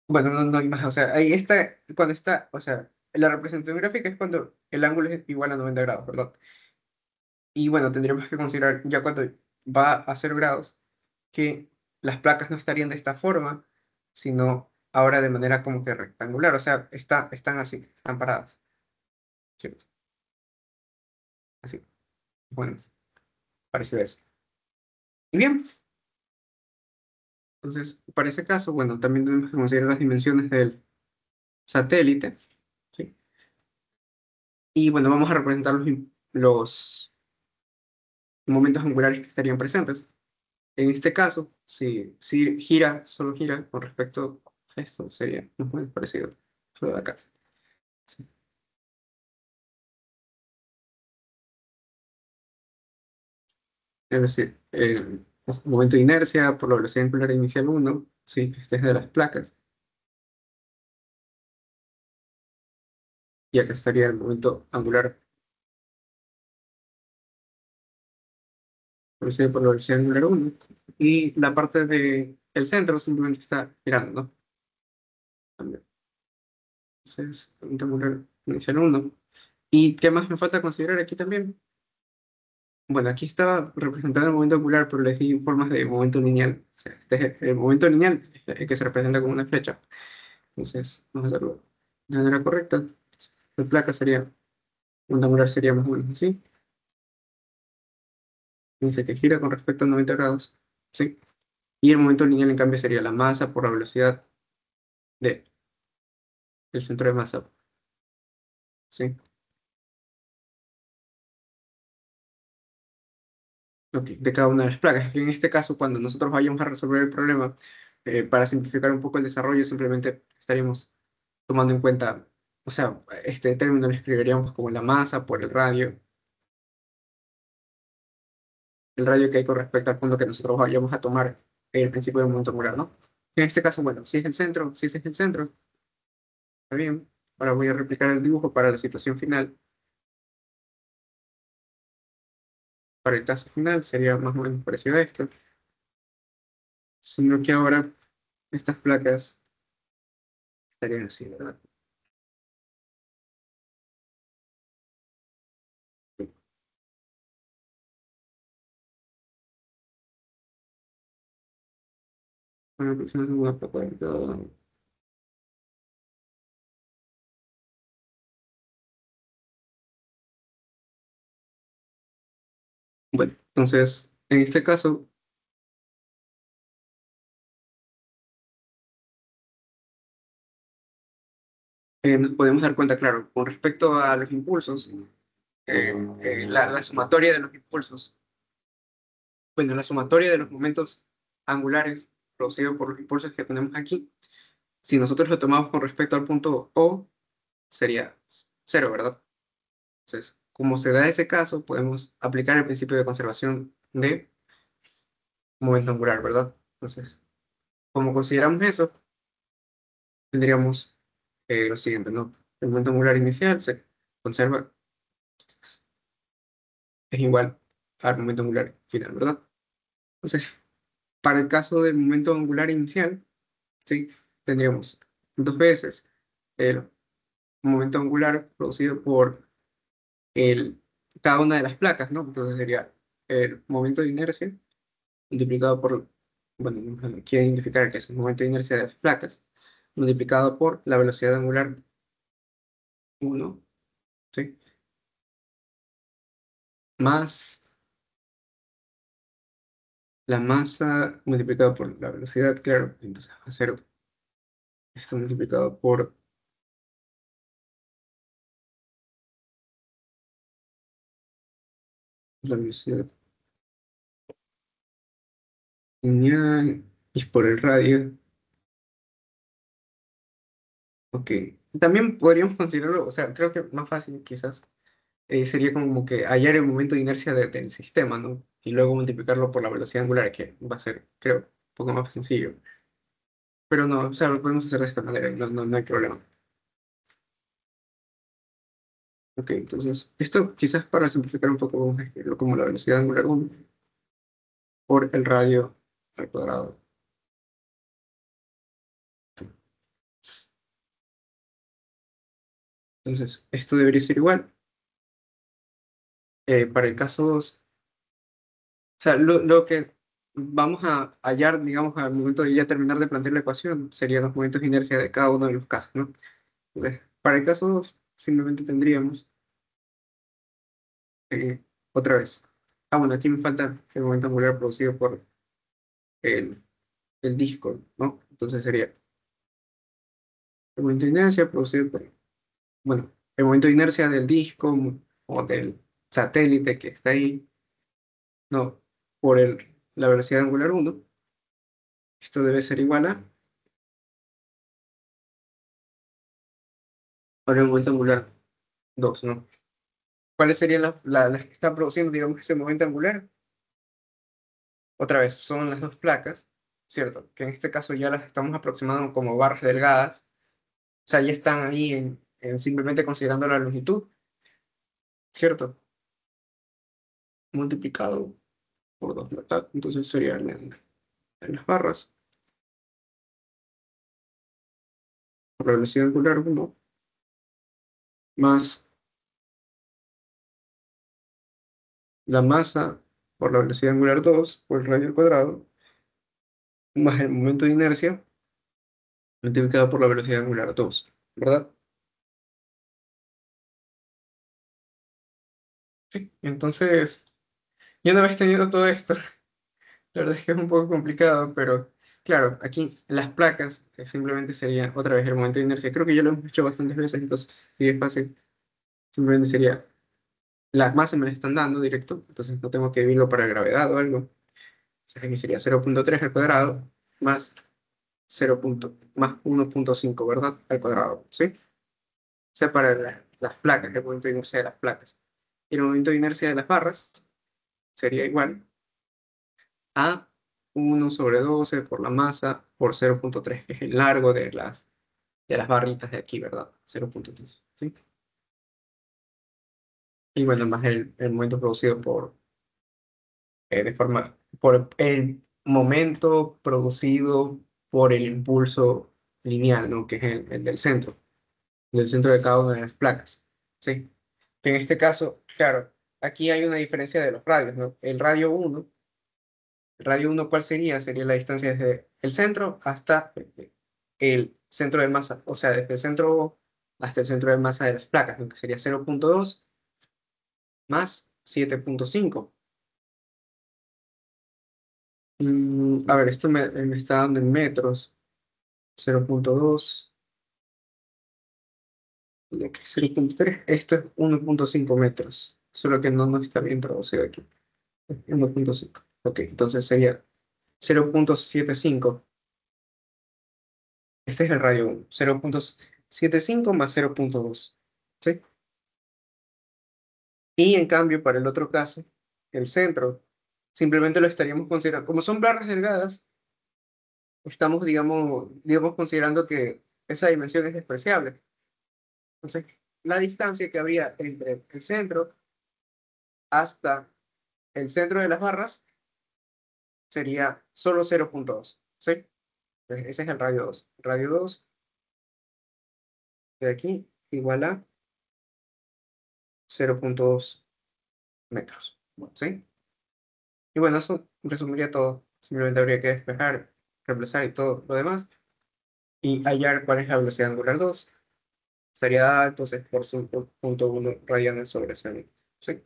bueno, no hay más, o sea, ahí está, cuando está, o sea, la representación gráfica es cuando el ángulo es igual a 90 grados, ¿verdad? Y bueno, tendríamos que considerar ya cuando va a 0 grados que las placas no estarían de esta forma, sino ahora de manera como que rectangular, o sea, están así, están paradas, ¿cierto? Así, bueno, parecido a eso. Y bien, entonces, para ese caso, bueno, también tenemos que considerar las dimensiones del satélite, ¿sí? Y bueno, vamos a representar los momentos angulares que estarían presentes. En este caso, si gira, solo gira con respecto a esto, sería muy parecido, solo de acá. Sí. Es decir, el momento de inercia por la velocidad angular inicial 1, sí, este es de las placas, y acá estaría el momento angular producido por la velocidad angular 1, y la parte del centro simplemente está girando, ¿no? También. Entonces, momento angular inicial 1. ¿Y qué más me falta considerar aquí también? Bueno, aquí estaba representando el momento angular, pero les di formas de momento lineal. O sea, este es el momento lineal, el que se representa como una flecha. Entonces, vamos a hacerlo de manera correcta. La placa sería, momento angular sería más o menos así. Dice que gira con respecto a 90 grados. ¿Sí? Y el momento lineal, en cambio, sería la masa por la velocidad del centro de masa. ¿Sí? Ok, de cada una de las placas. En este caso, cuando nosotros vayamos a resolver el problema, para simplificar un poco el desarrollo, simplemente estaríamos tomando en cuenta, o sea, este término lo escribiríamos como la masa por el radio que hay con respecto al punto que nosotros vayamos a tomar el principio del momento angular, ¿no? En este caso, bueno, si es el centro, si ese es el centro, está bien. Ahora voy a replicar el dibujo para la situación final. Para el caso final sería más o menos parecido a esto, sino que ahora estas placas estarían así, ¿verdad? Bueno, aproximadamente una placa de cada. Bueno, entonces, en este caso, nos podemos dar cuenta, claro, con respecto a los impulsos, la sumatoria de los impulsos, bueno, la sumatoria de los momentos angulares producidos por los impulsos que tenemos aquí, si nosotros lo tomamos con respecto al punto O, sería cero, ¿verdad? Entonces, como se da ese caso, podemos aplicar el principio de conservación de momento angular, ¿verdad? Entonces, como consideramos eso, tendríamos lo siguiente, ¿no? El momento angular inicial se conserva, es igual al momento angular final, ¿verdad? Entonces, para el caso del momento angular inicial, ¿sí? Tendríamos dos veces el momento angular producido por el, cada una de las placas, ¿no? Entonces sería el momento de inercia multiplicado por, bueno, quiere identificar que es el momento de inercia de las placas, multiplicado por la velocidad angular uno, ¿sí? Más la masa multiplicado por la velocidad, claro, entonces va a ser esto multiplicado por la velocidad lineal y por el radio. Ok. También podríamos considerarlo, o sea, creo que más fácil quizás sería como que hallar el momento de inercia del sistema, ¿no? Y luego multiplicarlo por la velocidad angular, que va a ser, creo, un poco más sencillo. Pero no, o sea, lo podemos hacer de esta manera, y no hay problema. Ok, entonces, esto quizás para simplificar un poco, vamos a escribirlo como la velocidad angular 1 por el radio al cuadrado. Entonces, esto debería ser igual. Para el caso 2, o sea, lo que vamos a hallar, digamos, al momento de ya terminar de plantear la ecuación, serían los momentos de inercia de cada uno de los casos, ¿no? Entonces, para el caso 2 simplemente tendríamos eh, otra vez. Ah, bueno, aquí me falta el momento angular producido por el, el disco, ¿no? Entonces sería el momento de inercia producido por, bueno, el momento de inercia del disco o del satélite que está ahí, ¿no? Por la velocidad angular uno. Esto debe ser igual a por el momento angular 2, ¿no? ¿Cuáles serían las que están produciendo, digamos, ese momento angular? Otra vez, son las dos placas, ¿cierto? Que en este caso ya las estamos aproximando como barras delgadas. O sea, ya están ahí en simplemente considerando la longitud, ¿cierto? Multiplicado por 2, ¿verdad? Entonces serían en las barras, por la velocidad angular 1, más la masa por la velocidad angular 2 por el radio al cuadrado, más el momento de inercia multiplicado por la velocidad angular 2, ¿verdad? Sí. Entonces, ya una vez teniendo todo esto, la verdad es que es un poco complicado, pero claro, aquí las placas simplemente sería otra vez el momento de inercia. Creo que ya lo hemos hecho bastantes veces, entonces sí es fácil. Simplemente sería la masa me la están dando directo, entonces no tengo que dividirlo para gravedad o algo. O sea, aquí sería 0,3 al cuadrado más 0. Más 1,5, ¿verdad? Al cuadrado, ¿sí? O sea, para las placas, el momento de inercia de las placas. Y el momento de inercia de las barras sería igual a 1/12 por la masa por 0,3, que es el largo de las barritas de aquí, ¿verdad? 0,15, ¿sí? Y bueno, más el momento producido por el momento producido por el impulso lineal, ¿no? Que es el del centro de cada una de las placas, ¿sí? Que en este caso, claro, aquí hay una diferencia de los radios, ¿no? El radio 1, ¿cuál sería? Sería la distancia desde el centro hasta el centro de masa, o sea, desde el centro hasta el centro de masa de las placas, ¿no? Que sería 0,2 más 7,5. A ver, esto me está dando en metros. 0,2, lo que es 0,3. Esto es 1,5 metros, solo que no está bien traducido aquí. 1,5. Ok, entonces sería 0,75. Este es el radio 1. 0,75 más 0,2. ¿Sí? Y en cambio, para el otro caso, el centro, simplemente lo estaríamos considerando, como son barras delgadas, estamos, digamos, considerando que esa dimensión es despreciable. Entonces, la distancia que habría entre el centro hasta el centro de las barras sería solo 0,2. ¿Sí? Entonces, ese es el radio 2. Radio 2 de aquí igual a 0,2 metros. ¿Sí? Y bueno, eso resumiría todo. Simplemente habría que despejar, reemplazar y todo lo demás. Y hallar cuál es la velocidad angular 2. Estaría dada entonces por 5,1 radianes sobre segundo. ¿Sí?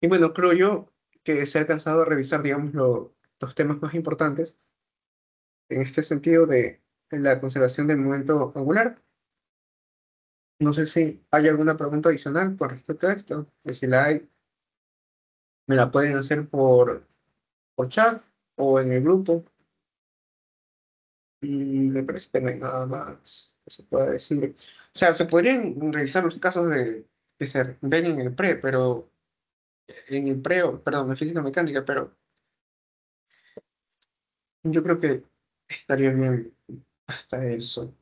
Y bueno, creo yo que se ha alcanzado a revisar, digamos, los temas más importantes en este sentido de la conservación del momento angular. No sé si hay alguna pregunta adicional con respecto a esto. Y si la hay, me la pueden hacer por chat o en el grupo. Me parece que no hay nada más que se pueda decir. O sea, se podrían revisar los casos que se ven en el pre, pero en el pre, perdón, en física mecánica, pero yo creo que estaría bien hasta eso.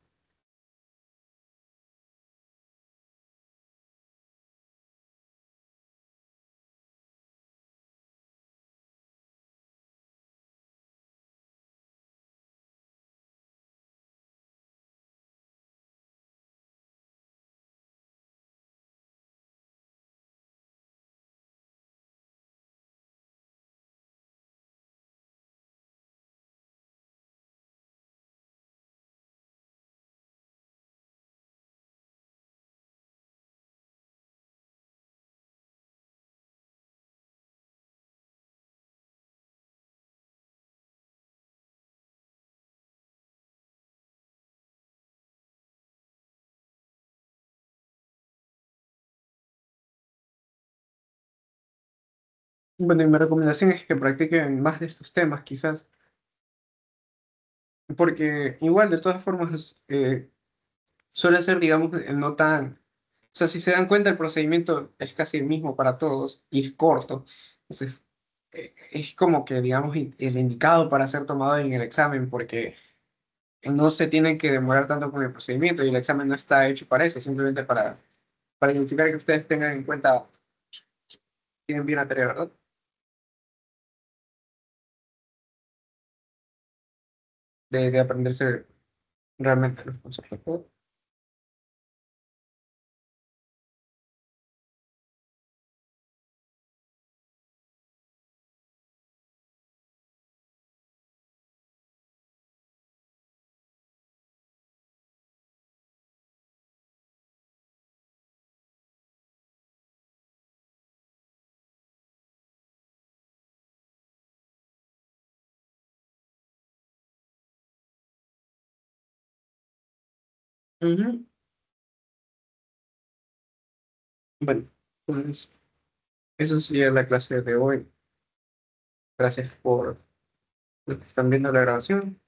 Bueno, y mi recomendación es que practiquen más de estos temas, quizás, porque igual, de todas formas, suele ser, digamos, no tan... O sea, si se dan cuenta, el procedimiento es casi el mismo para todos y es corto. Entonces, es como que, digamos, el indicado para ser tomado en el examen, porque no se tiene que demorar tanto con el procedimiento y el examen no está hecho para eso, simplemente para identificar que ustedes tengan en cuenta, tienen bien la tarea, ¿verdad? de aprenderse realmente los conceptos. Ujú. Bueno, pues esa sería la clase de hoy. Gracias por lo que están viendo la grabación.